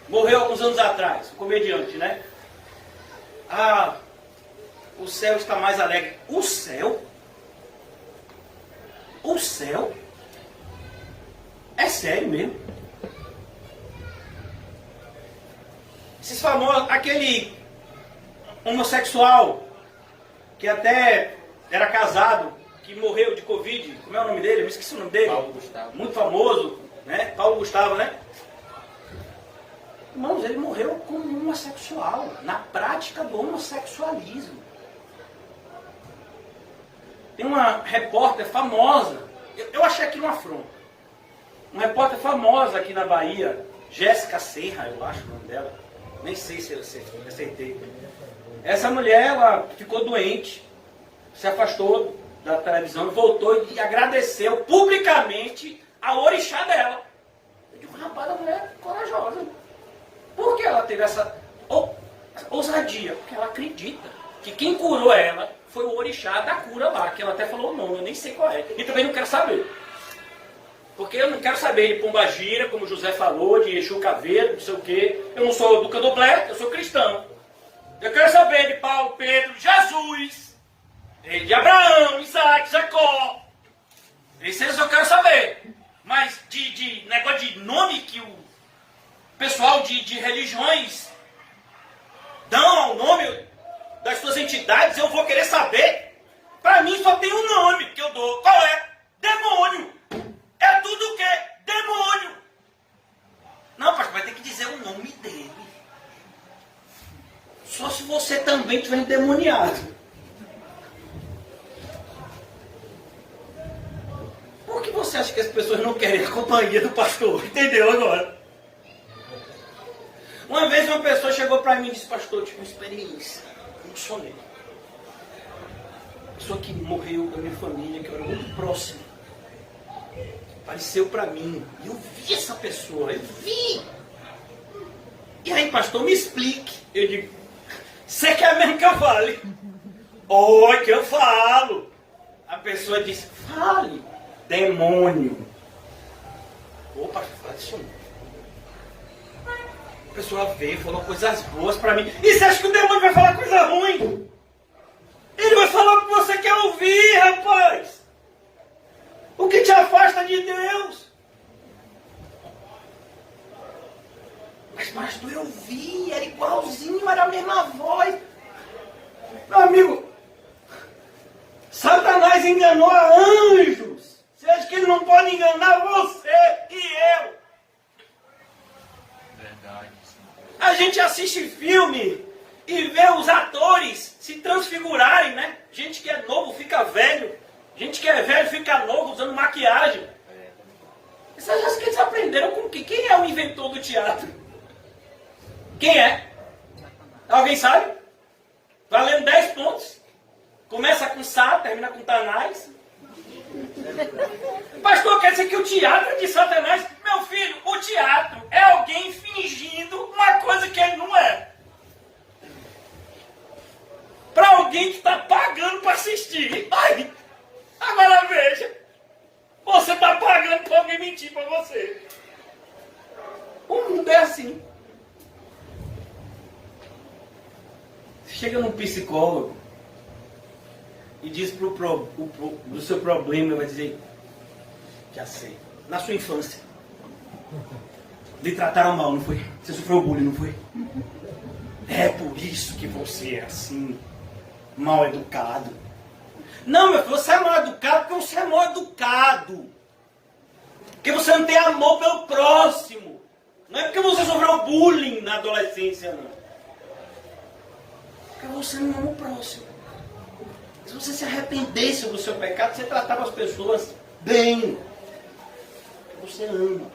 Speaker 1: Morreu alguns anos atrás, um comediante, né? Ah, o céu está mais alegre. O céu? O céu? É sério mesmo? Esses famosos, aquele homossexual que até era casado, que morreu de Covid, como é o nome dele? Eu me esqueci o nome dele.
Speaker 2: Paulo Gustavo.
Speaker 1: Muito famoso, né? Paulo Gustavo, né? Irmãos, ele morreu como homossexual, na prática do homossexualismo. Tem uma repórter famosa, eu achei aqui uma afronta. Uma repórter famosa aqui na Bahia, Jéssica Serra, eu acho o nome dela. Nem sei se eu acertei. Essa mulher, ela ficou doente, se afastou da televisão, voltou e agradeceu publicamente a orixá dela. Eu digo, rapaz, a mulher é corajosa. Por que ela teve essa ousadia? Porque ela acredita que quem curou ela foi o orixá da cura lá, que ela até falou o nome, eu nem sei qual é. E também não quero saber. Porque eu não quero saber de Pombagira, como o José falou, de Exu Caveiro, não sei o quê. Eu não sou do Candomblé, eu sou cristão. Eu quero saber de Paulo, Pedro, Jesus, de Abraão, Isaac, Jacó. Esses eu quero saber. Mas de negócio de nome que o pessoal de religiões dão ao nome das suas entidades, eu vou querer saber. Para mim só tem um nome que eu dou. Qual é? Demônio. É tudo o quê? Demônio. Não, pastor, vai ter que dizer o nome dele. Só se você também estiver endemoniado. Por que você acha que as pessoas não querem a companhia do pastor? Entendeu agora? Uma vez uma pessoa chegou para mim e disse, pastor, eu tive uma experiência muito solene. Uma pessoa que morreu da minha família, que eu era muito próximo. Apareceu para mim. E eu vi essa pessoa, eu vi. E aí, pastor, me explique. Eu digo, você quer mesmo que eu fale? Oi, que eu falo. A pessoa disse, fale. Demônio. Opa, fala isso não. A pessoa veio, falou coisas boas pra mim. E você acha que o demônio vai falar coisa ruim? Ele vai falar o que você quer ouvir, rapaz. O que te afasta de Deus? Mas pastor, eu vi, era igualzinho, era a mesma voz. Meu amigo, Satanás enganou a anjos. Você acha que ele não pode enganar você e eu?
Speaker 2: Verdade.
Speaker 1: A gente assiste filme e vê os atores se transfigurarem, né? Gente que é novo fica velho. Gente que é velho fica novo usando maquiagem. Você acha que eles aprenderam com quem? Quem é o inventor do teatro? Quem é? Alguém sabe? Valendo 10 pontos. Começa com Sá, termina com Tanás. Pastor, quer dizer que o teatro é de Satanás? Meu filho, o teatro é alguém fingindo uma coisa que ele não é. assistir. Ai, agora veja. Você está pagando para alguém mentir para você. O mundo é assim. Você chega num psicólogo e diz do seu problema, ele vai dizer, já sei, na sua infância, lhe trataram mal, não foi? Você sofreu bullying, não foi? É por isso que você é assim, mal educado. Não, meu filho, você é mal educado porque você é mal educado. Porque você não tem amor pelo próximo. Não é porque você sofreu bullying na adolescência, não. Porque você não ama o próximo. Se você se arrependesse do seu pecado, você tratava as pessoas bem. Você ama.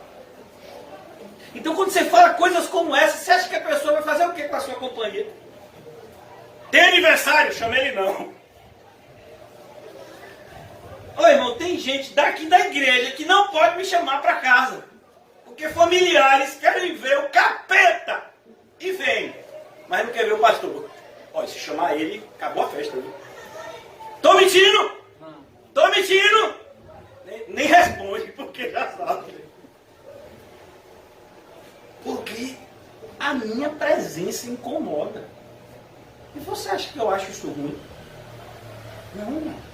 Speaker 1: Então quando você fala coisas como essa, você acha que a pessoa vai fazer o que com a sua companhia? Tem aniversário? Chama ele não. Ô irmão, tem gente daqui da igreja que não pode me chamar para casa. Porque familiares querem ver o capeta. E vem. Mas não quer ver o pastor. Olha, se chamar ele, acabou a festa. Viu? Tô mentindo? Tô mentindo? Nem responde, porque já sabe. Porque a minha presença incomoda. E você acha que eu acho isso ruim? Não.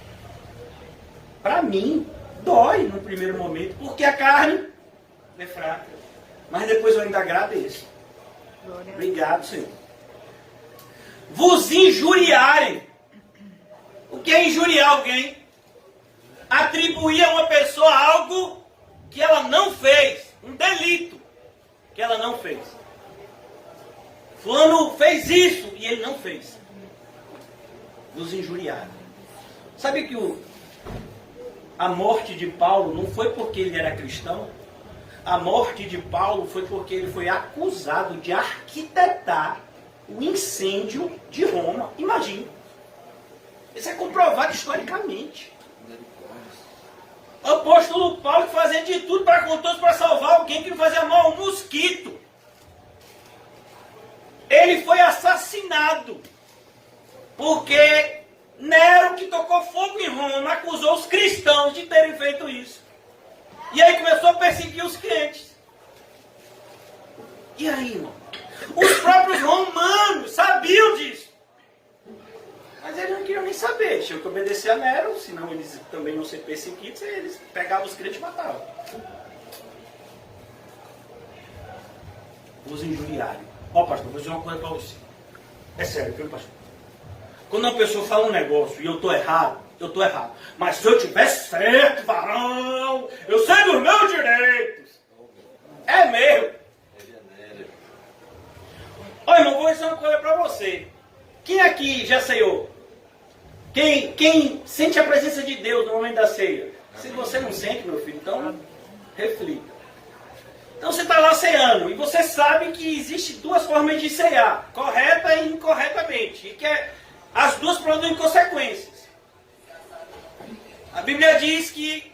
Speaker 1: Para mim, dói no primeiro momento, porque a carne é fraca. Mas depois eu ainda agradeço. Obrigado, Senhor. Vos injuriarem. O que é injuriar alguém? Atribuir a uma pessoa algo que ela não fez. Um delito que ela não fez. Fulano fez isso e ele não fez. Vos injuriaram. Sabe que a morte de Paulo não foi porque ele era cristão. A morte de Paulo foi porque ele foi acusado de arquitetar o incêndio de Roma. Imagine. Isso é comprovado historicamente. O apóstolo Paulo fazia de tudo para com todos para salvar alguém que não fazia mal ao mosquito. Ele foi assassinado porque Nero, que tocou fogo em Roma, acusou os cristãos de terem feito isso. E aí começou a perseguir os crentes. E aí, irmão? Os próprios romanos sabiam disso. Mas eles não queriam nem saber. Tinham que obedecer a Nero, senão eles também não ser perseguidos, e eles pegavam os crentes e matavam. Os injuriarem. Ó, pastor, vou dizer uma coisa para você. É sério, viu, pastor? Quando uma pessoa fala um negócio e eu estou errado, eu estou errado. Mas se eu tiver certo, varão, eu sei dos meus direitos. É meu. Olha, irmão, vou dizer uma coisa para você. Quem aqui já ceiou? Quem sente a presença de Deus no momento da ceia? Se você não sente, meu filho, então reflita. Então você está lá ceando e você sabe que existe duas formas de cear, correta e incorretamente, e que as duas produzem consequências. A Bíblia diz que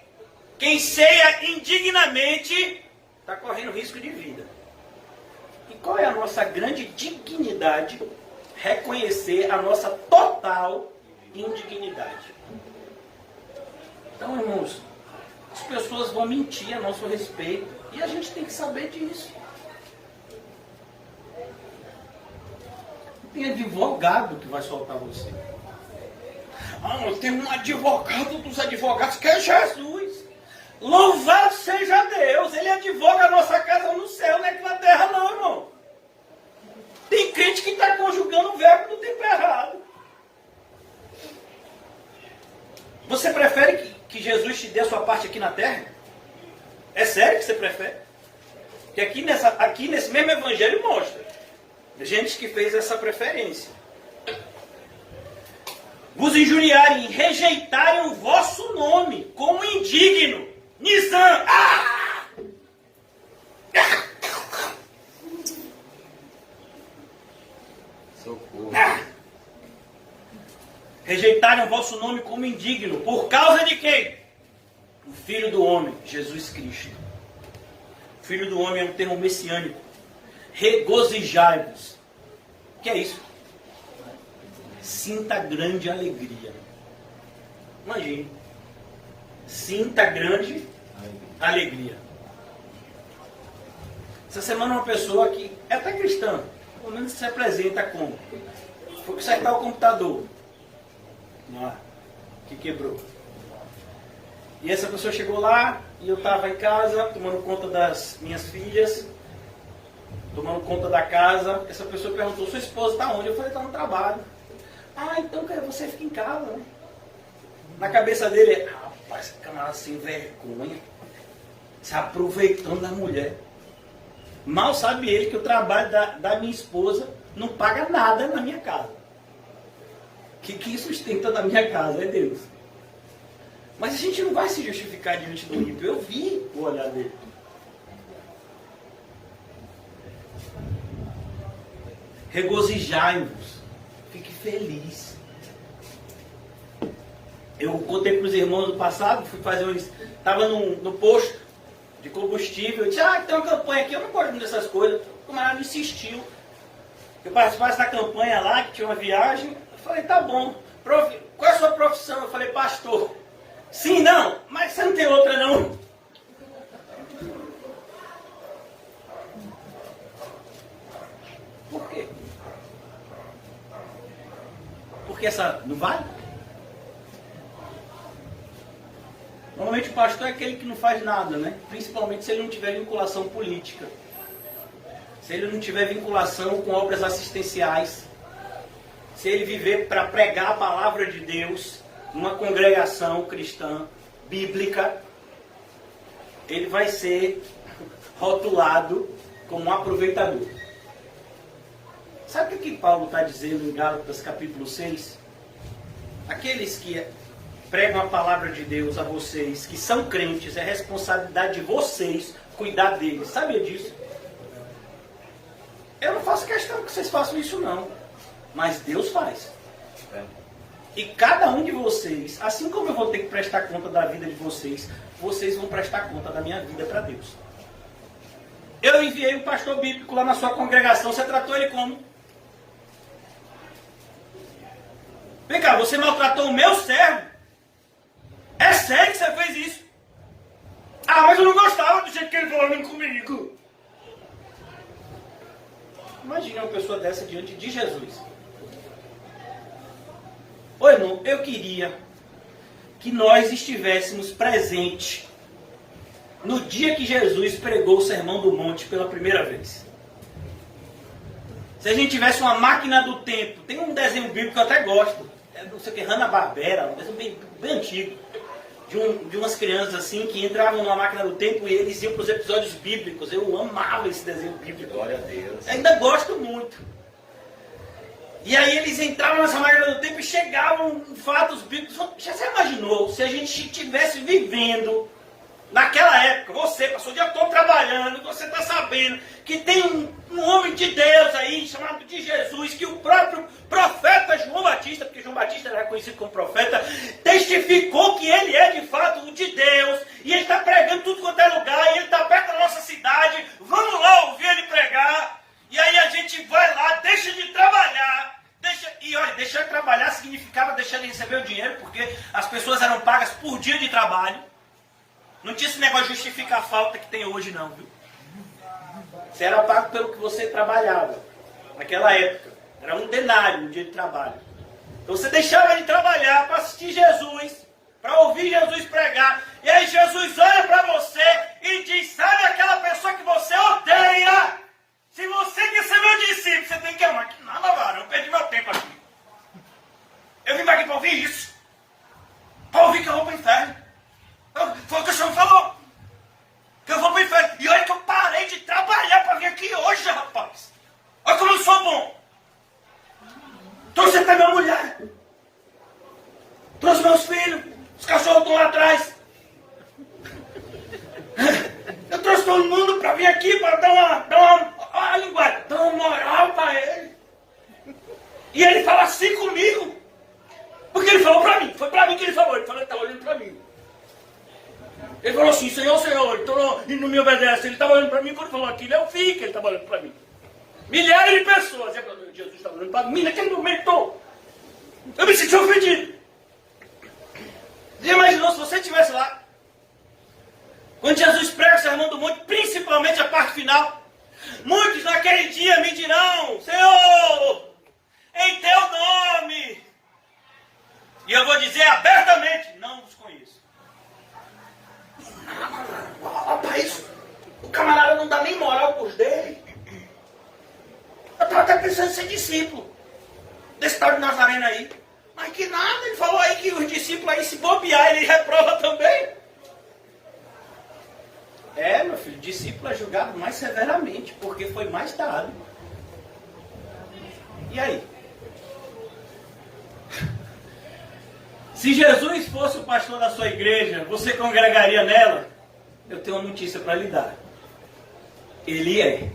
Speaker 1: quem ceia indignamente está correndo risco de vida. E qual é a nossa grande dignidade? Reconhecer a nossa total indignidade. Então, irmãos, as pessoas vão mentir a nosso respeito e a gente tem que saber disso. Tem advogado que vai soltar você. Ah, tem um advogado dos advogados que é Jesus. Louvado seja Deus, ele advoga a nossa casa no céu, não é aqui na terra não, irmão. Tem crente que está conjugando o verbo no tempo errado. Você prefere que Jesus te dê a sua parte aqui na terra? É sério que você prefere? Porque aqui nesse mesmo evangelho mostra. Gente que fez essa preferência. Vos injuriarem e rejeitarem o vosso nome como indigno. Nissan! Ah!
Speaker 2: Socorro.
Speaker 1: Ah! Rejeitarem o vosso nome como indigno. Por causa de quem? O Filho do Homem, Jesus Cristo. O Filho do Homem é um termo messiânico. Regozijai-vos. O que é isso? Sinta grande alegria. Imagine. Sinta grande alegria. Essa semana uma pessoa que é até cristã, pelo menos se apresenta como, foi consertar o computador que quebrou. E essa pessoa chegou lá e eu estava em casa tomando conta das minhas filhas, tomando conta da casa. Essa pessoa perguntou: sua esposa está onde? Eu falei: está no trabalho. Ah, então você fica em casa, né? Na cabeça dele, rapaz, esse camarada sem vergonha, se aproveitando da mulher. Mal sabe ele que o trabalho da minha esposa não paga nada na minha casa. Quem sustenta da minha casa é Deus. Mas a gente não vai se justificar diante do ímpio. Eu vi o olhar dele. Regozijai-vos. Fique feliz. Eu contei para os irmãos no passado, fui fazer estava no posto de combustível. Eu disse: tem uma campanha aqui, eu não gosto muito dessas coisas. O camarada insistiu. Eu participasse da campanha lá, que tinha uma viagem. Eu falei: tá bom. Qual é a sua profissão? Eu falei: pastor. Sim, não, mas você não tem outra não. Por quê? Porque essa não vale? Normalmente o pastor é aquele que não faz nada, né? Principalmente se ele não tiver vinculação política. Se ele não tiver vinculação com obras assistenciais. Se ele viver para pregar a palavra de Deus numa congregação cristã, bíblica, ele vai ser rotulado como um aproveitador. Sabe o que Paulo está dizendo em Gálatas capítulo 6? Aqueles que pregam a palavra de Deus a vocês, que são crentes, é responsabilidade de vocês cuidar deles. Sabia disso? Eu não faço questão que vocês façam isso não, mas Deus faz. E cada um de vocês, assim como eu vou ter que prestar conta da vida de vocês, vocês vão prestar conta da minha vida para Deus. Eu enviei um pastor bíblico lá na sua congregação, você tratou ele como? Vem cá, você maltratou o meu servo? É sério que você fez isso? Ah, mas eu não gostava do jeito que ele falou comigo. Imagine uma pessoa dessa diante de Jesus. Oi, irmão, eu queria que nós estivéssemos presentes no dia que Jesus pregou o Sermão do Monte pela primeira vez. Se a gente tivesse uma máquina do tempo, tem um desenho bíblico que eu até gosto, não sei o que, Hanna-Barbera, um desenho bem antigo, de umas crianças assim que entravam numa máquina do tempo e eles iam para os episódios bíblicos. Eu amava esse desenho bíblico.
Speaker 2: Glória a Deus.
Speaker 1: Ainda gosto muito. E aí eles entravam nessa máquina do tempo e chegavam em fatos bíblicos. Já se imaginou se a gente estivesse vivendo naquela época? Você passou o dia todo trabalhando, você está sabendo que tem um homem de Deus aí, chamado de Jesus, que o próprio profeta João Batista, porque João Batista era conhecido como profeta, testificou que ele é de fato o de Deus, e ele está pregando tudo quanto é lugar, e ele está perto da nossa cidade. Vamos lá ouvir ele pregar. E aí a gente vai lá, deixa de trabalhar. E olha, deixar de trabalhar significava deixar de receber o dinheiro, porque as pessoas eram pagas por dia de trabalho. Não tinha esse negócio de justificar a falta que tem hoje não, viu? Você era pago pelo que você trabalhava. Naquela época. Era um denário no dia de trabalho. Então você deixava de trabalhar para assistir Jesus, para ouvir Jesus pregar. E aí Jesus olha para você e diz: sabe aquela pessoa que você odeia? Se você quer ser meu discípulo, você tem que amar. Que nada, varão, eu perdi meu tempo aqui. Eu vim aqui para ouvir isso. Para ouvir que eu vou para o inferno. Foi o que o senhor falou. Que eu vou para o inferno. E olha que eu parei de trabalhar para vir aqui hoje, rapaz. Olha como eu sou bom. Trouxe até minha mulher. Trouxe meus filhos. Os cachorros estão lá atrás. Eu trouxe todo mundo para vir aqui para dar uma linguagem, dar uma moral para ele. E ele fala assim comigo. Porque ele falou para mim. Foi para mim que ele falou. Ele falou: ele está olhando para mim. Ele falou assim: Senhor, Senhor, e não me obedece. Ele estava olhando para mim. Quando falou aquilo, eu vi que ele estava olhando para mim. Milhares de pessoas. Jesus estava olhando para mim naquele momento. Eu me senti ofendido. Já imaginou se você estivesse lá? Quando Jesus prega o Sermão do Monte, principalmente a parte final, muitos naquele dia me dirão: Senhor, em teu nome. E eu vou dizer abertamente: não vos conheço. Rapaz, o camarada não dá nem moral pros dele. Eu estava até pensando em ser discípulo desse tal de Nazareno aí. Mas que nada, ele falou aí que os discípulos aí, se bobear, ele reprova também. É, meu filho, discípulo é julgado mais severamente, porque foi mais dado. E aí? Se Jesus fosse o pastor da sua igreja, você congregaria nela? Eu tenho uma notícia para lhe dar. Ele é.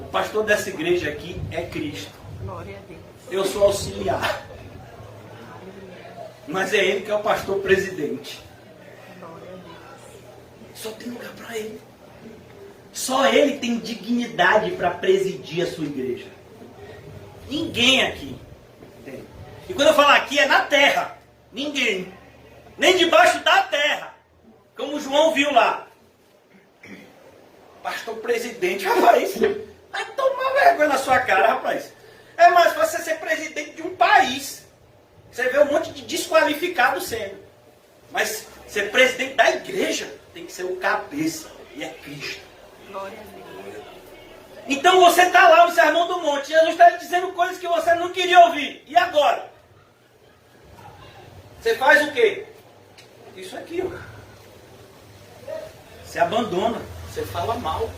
Speaker 1: O pastor dessa igreja aqui é Cristo.
Speaker 3: Glória a Deus.
Speaker 1: Eu sou auxiliar. Mas é ele que é o pastor presidente.
Speaker 3: Glória a Deus.
Speaker 1: Só tem lugar para ele. Só ele tem dignidade para presidir a sua igreja. Ninguém aqui tem. E quando eu falo aqui é na terra. Ninguém. Nem debaixo da terra. Como o João viu lá. Pastor presidente, rapaz. Vai tomar vergonha na sua cara, rapaz. É mais fácil você ser presidente de um país. Você vê um monte de desqualificado sendo. Mas ser presidente da igreja tem que ser o cabeça. E é Cristo.
Speaker 3: Glória a Deus.
Speaker 1: Então você está lá no Sermão do Monte. Jesus está dizendo coisas que você não queria ouvir. E agora? Você faz o quê? Isso aqui, ó. Você abandona. Você fala mal.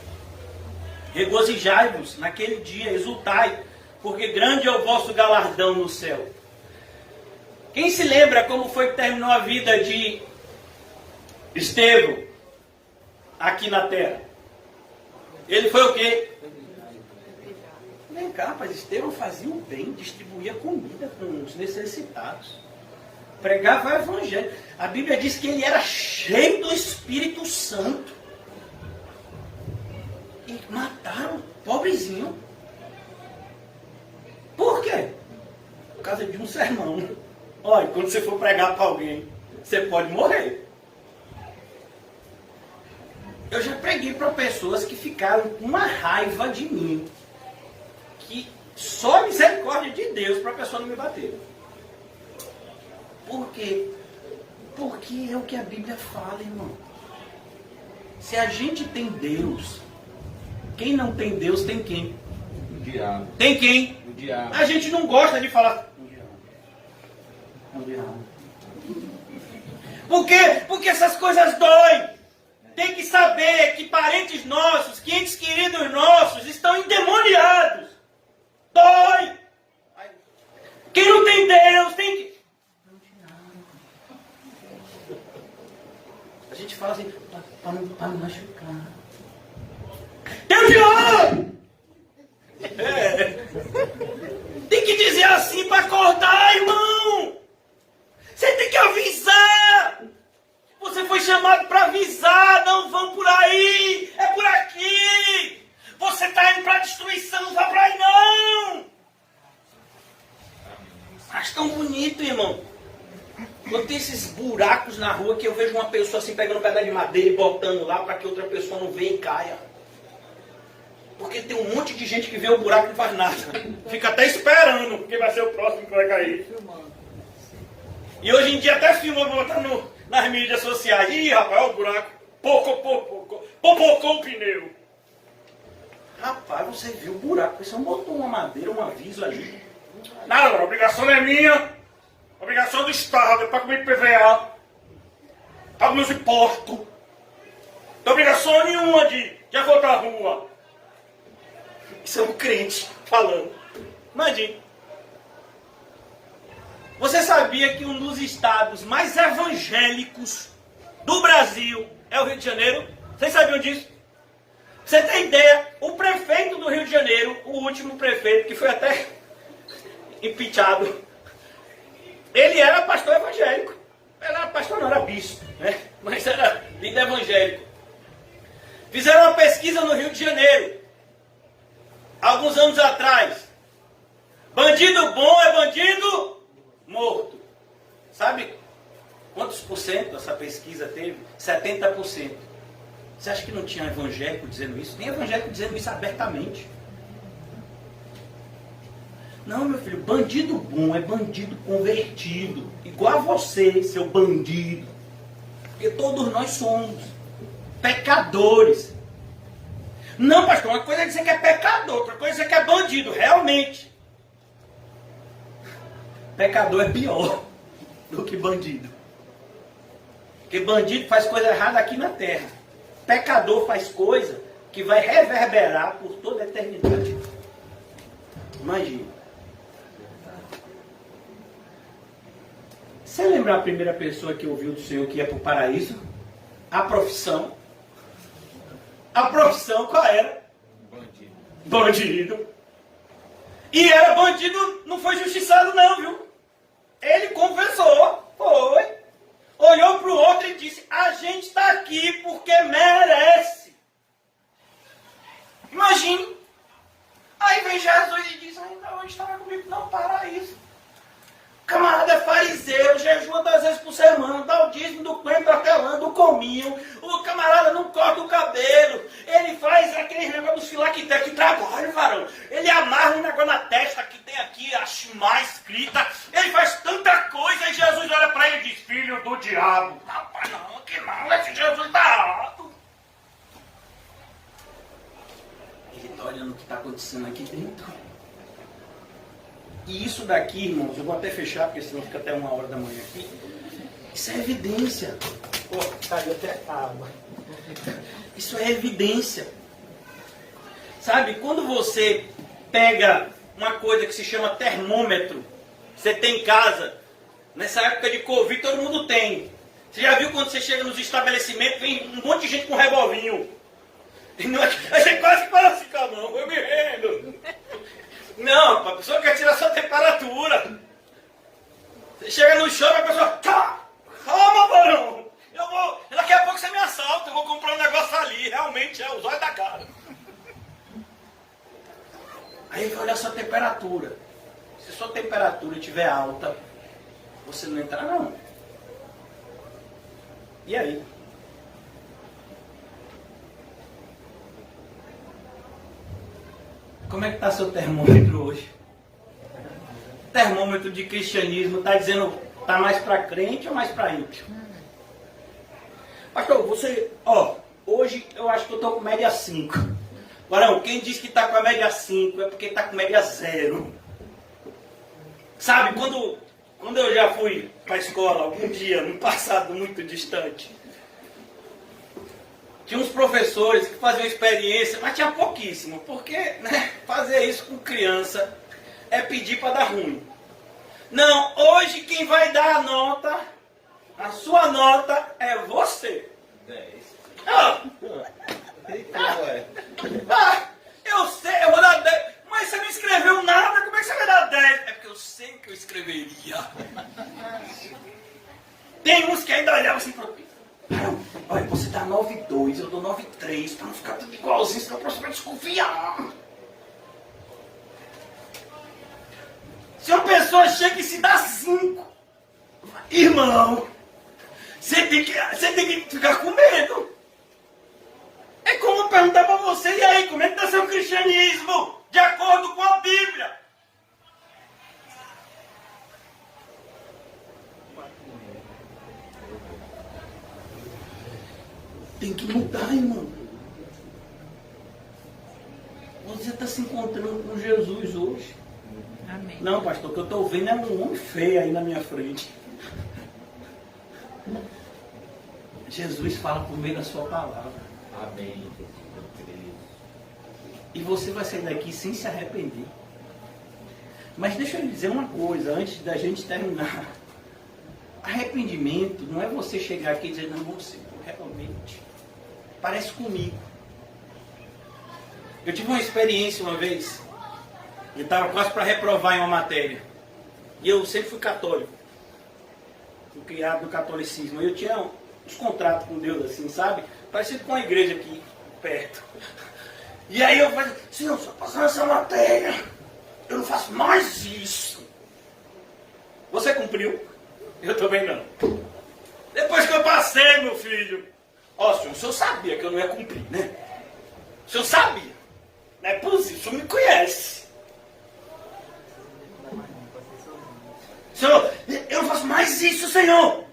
Speaker 1: Regozijai-vos naquele dia, exultai, porque grande é o vosso galardão no céu. Quem se lembra como foi que terminou a vida de Estevão aqui na terra? Ele foi o quê? Vem cá, rapaz, Estevão fazia o bem, distribuía comida com os necessitados, pregava o evangelho. A Bíblia diz que ele era cheio do Espírito Santo. E mataram o pobrezinho. Por quê? Por causa de um sermão. Olha, quando você for pregar para alguém, você pode morrer. Eu já preguei para pessoas que ficaram com uma raiva de mim. Que só a misericórdia de Deus para a pessoa não me bater. Por quê? Porque é o que a Bíblia fala, irmão. Se a gente tem Deus, quem não tem Deus tem quem?
Speaker 2: O diabo.
Speaker 1: Tem quem?
Speaker 2: O diabo.
Speaker 1: A gente não gosta de falar. O diabo. Por quê? Porque essas coisas doem. Tem que saber que parentes nossos, que entes queridos nossos estão endemoniados. Dói. Quem não tem Deus tem que... A gente fala assim, para não machucar. Deus te ama! Tem que dizer assim para acordar, irmão. Você tem que avisar. Você foi chamado para avisar. Não vão por aí. É por aqui. Você está indo para a destruição. Não vai para aí, não. Acho tão bonito, irmão. Quando tem esses buracos na rua que eu vejo uma pessoa assim pegando um pedaço de madeira e botando lá para que outra pessoa não venha e caia. Porque tem um monte de gente que vê o buraco e não faz nada. Fica até esperando quem vai ser o próximo que vai cair. E hoje em dia até filma botando nas mídias sociais. Ih, rapaz, olha o buraco. Popocou o pneu. Rapaz, você viu o buraco. Você botou uma madeira, um aviso ali. Nada, a obrigação não é minha. A obrigação é do Estado. É para comer PVA. Pago meus impostos. Não tem obrigação nenhuma de voltar à rua. Isso é um crente falando. Imagine. Você sabia que um dos estados mais evangélicos do Brasil é o Rio de Janeiro? Vocês sabiam disso? Você tem ideia? O prefeito do Rio de Janeiro, o último prefeito, que foi até impeachado, ele era pastor evangélico. Era pastor, não, era bispo, né? Mas era líder evangélico. Fizeram uma pesquisa no Rio de Janeiro, alguns anos atrás. Bandido bom é bandido morto. Sabe Quantos por cento essa pesquisa teve? 70%. Você acha que não tinha evangélico dizendo isso? Nem evangélico dizendo isso abertamente. Não, meu filho, bandido bom é bandido convertido. Igual a você, seu bandido. Porque todos nós somos pecadores. Não, pastor, uma coisa é dizer que é pecador, outra coisa é dizer que é bandido, realmente. Pecador é pior do que bandido. Porque bandido faz coisa errada aqui na terra. Pecador faz coisa que vai reverberar por toda a eternidade. Imagina. Você lembra a primeira pessoa que ouviu do Senhor que ia para o paraíso? A profissão. A profissão qual era?
Speaker 2: Bandido.
Speaker 1: Bandido. E era bandido, não foi justiçado não, viu? Ele confessou. Foi. Olhou para o outro e disse, a gente está aqui porque merece. Imagine. Aí vem Jesus e diz, ainda hoje estava comigo, não, paraíso. O camarada é fariseu, jejua 2 vezes por semana, dá o dízimo do coentro hortelã, do cominho. O camarada não corta o cabelo. Ele faz aquele negócio do filacté, que trabalho, varão. Ele amarra um negócio na testa que tem aqui a Shimá escrita. Ele faz tanta coisa e Jesus olha para ele e diz, filho do diabo. Rapaz, não, que não, esse Jesus está errado. Ele está olhando o que está acontecendo aqui dentro. E isso daqui, irmãos, eu vou até fechar, porque senão fica até 1h da manhã aqui. Isso é evidência. Pô, caiu até água. Isso é evidência. Sabe, quando você pega uma coisa que se chama termômetro, você tem em casa, nessa época de Covid, todo mundo tem. Você já viu quando você chega nos estabelecimentos, vem um monte de gente com revolvinho. A gente quase para assim com a mão, eu me rendo. Não, a pessoa quer tirar a sua temperatura. Você chega no shopping, a pessoa... Calma, varão. Daqui a pouco você me assalta, eu vou comprar um negócio ali. Realmente é os olhos da cara. Aí vai olhar a sua temperatura. Se a sua temperatura estiver alta, você não entra não. E aí? Como é que está seu termômetro hoje? O termômetro de cristianismo está dizendo, está mais para crente ou mais para ímpio? Pastor, você, hoje eu acho que eu estou com média 5. Varão, quem diz que está com a média 5 é porque está com média 0. Sabe, quando eu já fui para a escola algum dia, no passado muito distante, tinha uns professores que faziam experiência, mas tinha pouquíssimo, porque fazer isso com criança é pedir para dar ruim. Não, hoje quem vai dar a nota, a sua nota é você.
Speaker 2: 10.
Speaker 1: Eu sei, eu vou dar 10, mas você não escreveu nada, como é que você vai dar 10? É porque eu sei que eu escreveria. Tem uns que ainda olhavam assim para mim. Olha, você dá 9,2, eu dou 9,3, para não ficar tudo igualzinho, senão a próxima vai desconfiar. Se uma pessoa chega e se dá 5, irmão, você tem que ficar com medo. É como perguntar para você, e aí, como é que está seu cristianismo? De acordo com a Bíblia. Tem que mudar, irmão. Você está se encontrando com Jesus hoje.
Speaker 3: Amém.
Speaker 1: Não, pastor, o que eu estou vendo é um homem feio aí na minha frente. Jesus fala por meio da sua palavra.
Speaker 2: Amém.
Speaker 1: E você vai sair daqui sem se arrepender. Mas deixa eu lhe dizer uma coisa, antes da gente terminar. Arrependimento não é você chegar aqui e dizer, não, você realmente parece comigo. Eu tive uma experiência uma vez. Eu estava quase para reprovar em uma matéria. E eu sempre fui católico. Fui criado no catolicismo. Eu tinha uns contratos com Deus assim, sabe? Parecido com a igreja aqui perto. E aí eu falei, Senhor, só passando essa matéria, eu não faço mais isso. Você cumpriu? Eu também não. Depois que eu passei, meu filho. Ó, senhor, o senhor sabia que eu não ia cumprir, né? O senhor sabia. Não é possível, o senhor me conhece. Senhor, eu não faço mais isso, Senhor.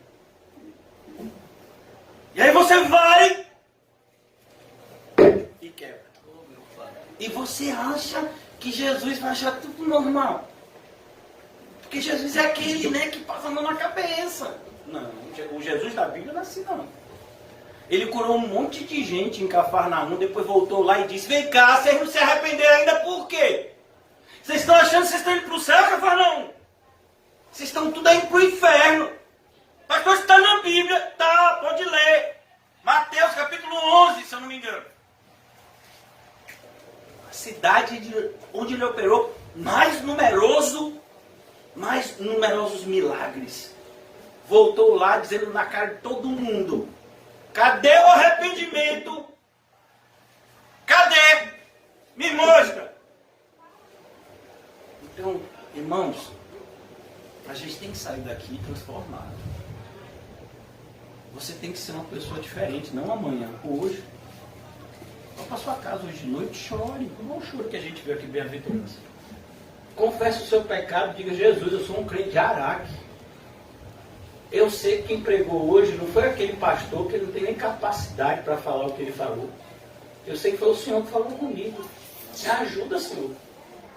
Speaker 1: E aí você vai e quebra. E você acha que Jesus vai achar tudo normal. Porque Jesus é aquele, né, que passa a mão na cabeça. Não, o Jesus da Bíblia não é assim, não. Ele curou um monte de gente em Cafarnaum, depois voltou lá e disse, vem cá, vocês não se arrependeram ainda por quê? Vocês estão achando que vocês estão indo para o céu, Cafarnaum? Vocês estão tudo indo para o inferno. Pastor, está na Bíblia? Tá, pode ler. Mateus capítulo 11, se eu não me engano. A cidade onde ele operou mais numerosos milagres. Voltou lá dizendo na cara de todo mundo, cadê o arrependimento? Cadê? Me mostra. Então, irmãos, a gente tem que sair daqui transformado. Você tem que ser uma pessoa diferente, não amanhã, hoje. Vá para sua casa hoje de noite, chore. Igual o choro que a gente vê aqui, bem-aventurança. Confesse o seu pecado, diga, Jesus, eu sou um crente de Araque. Eu sei que quem pregou hoje não foi aquele pastor que não tem nem capacidade para falar o que ele falou. Eu sei que foi o Senhor que falou comigo. Me ajuda, Senhor,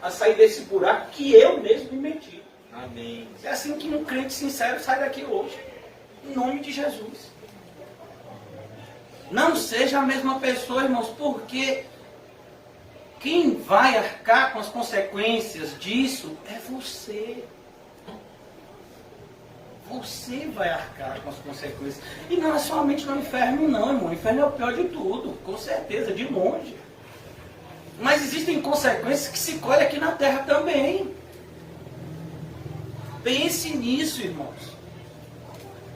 Speaker 1: a sair desse buraco que eu mesmo me meti.
Speaker 2: Amém.
Speaker 1: É assim que um crente sincero sai daqui hoje. Em nome de Jesus. Não seja a mesma pessoa, irmãos, porque quem vai arcar com as consequências disso é você. Você vai arcar com as consequências. E não é somente no inferno, não, irmão. O inferno é o pior de tudo, com certeza, de longe. Mas existem consequências que se colhem aqui na terra também. Pense nisso, irmãos.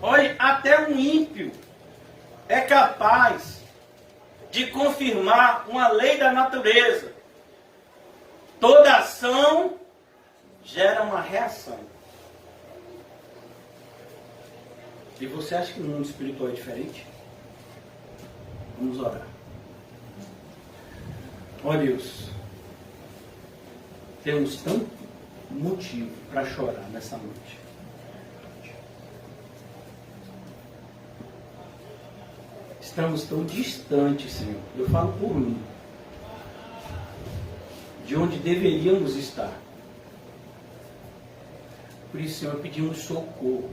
Speaker 1: Olhe, até um ímpio é capaz de confirmar uma lei da natureza. Toda ação gera uma reação. E você acha que o mundo espiritual é diferente? Vamos orar. Ó Deus, temos tanto motivo para chorar nessa noite. Estamos tão distantes, Senhor. Eu falo por mim. De onde deveríamos estar. Por isso, Senhor, pedimos socorro.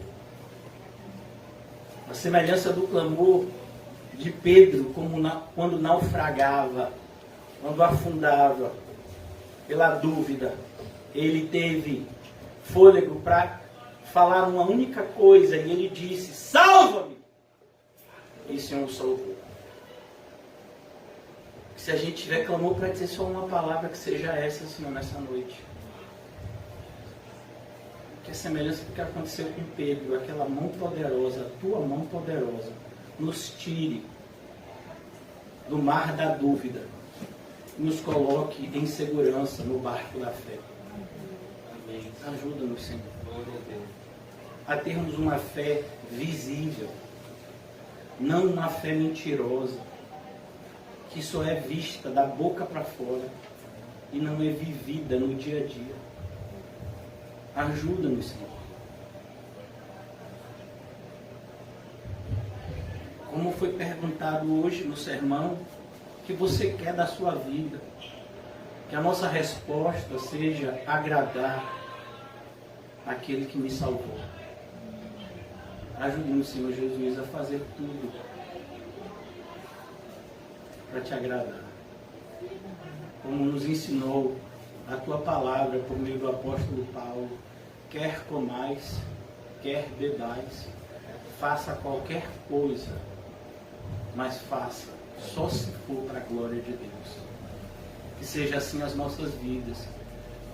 Speaker 1: A semelhança do clamor de Pedro, quando naufragava, quando afundava, pela dúvida, ele teve fôlego para falar uma única coisa, e ele disse, salva-me! E o Senhor o salvou. Se a gente tiver clamor para dizer só uma palavra, que seja essa, Senhor, nessa noite. Que a semelhança do que aconteceu com Pedro, aquela mão poderosa, a tua mão poderosa, nos tire do mar da dúvida, nos coloque em segurança no barco da fé. Amém. Ajuda-nos, Senhor, a termos uma fé visível, não uma fé mentirosa, que só é vista da boca para fora e não é vivida no dia a dia. Ajuda-nos, Senhor. Como foi perguntado hoje no sermão, o que você quer da sua vida? Que a nossa resposta seja agradar aquele que me salvou. Ajude-nos, Senhor Jesus, a fazer tudo para te agradar. Como nos ensinou a tua palavra por meio do apóstolo Paulo, quer comais, quer bebais, faça qualquer coisa, mas faça só se for para a glória de Deus. Que seja assim as nossas vidas,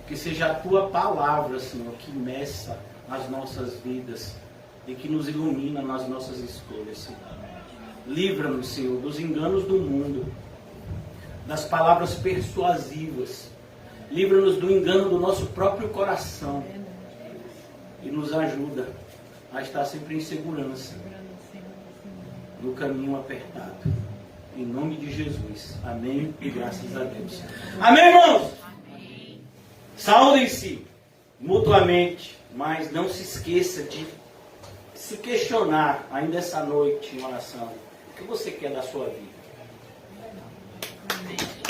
Speaker 1: que seja a tua palavra, Senhor, que meça as nossas vidas e que nos ilumina nas nossas escolhas, Senhor. Livra-nos, Senhor, dos enganos do mundo, das palavras persuasivas. Livra-nos do engano do nosso próprio coração. E nos ajuda a estar sempre em segurança. no caminho apertado. Em nome de Jesus. Amém e graças a Deus. Amém, irmãos? Amém. Saúdem-se mutuamente, mas não se esqueça de se questionar ainda essa noite em oração. O que você quer da sua vida?
Speaker 3: Amém.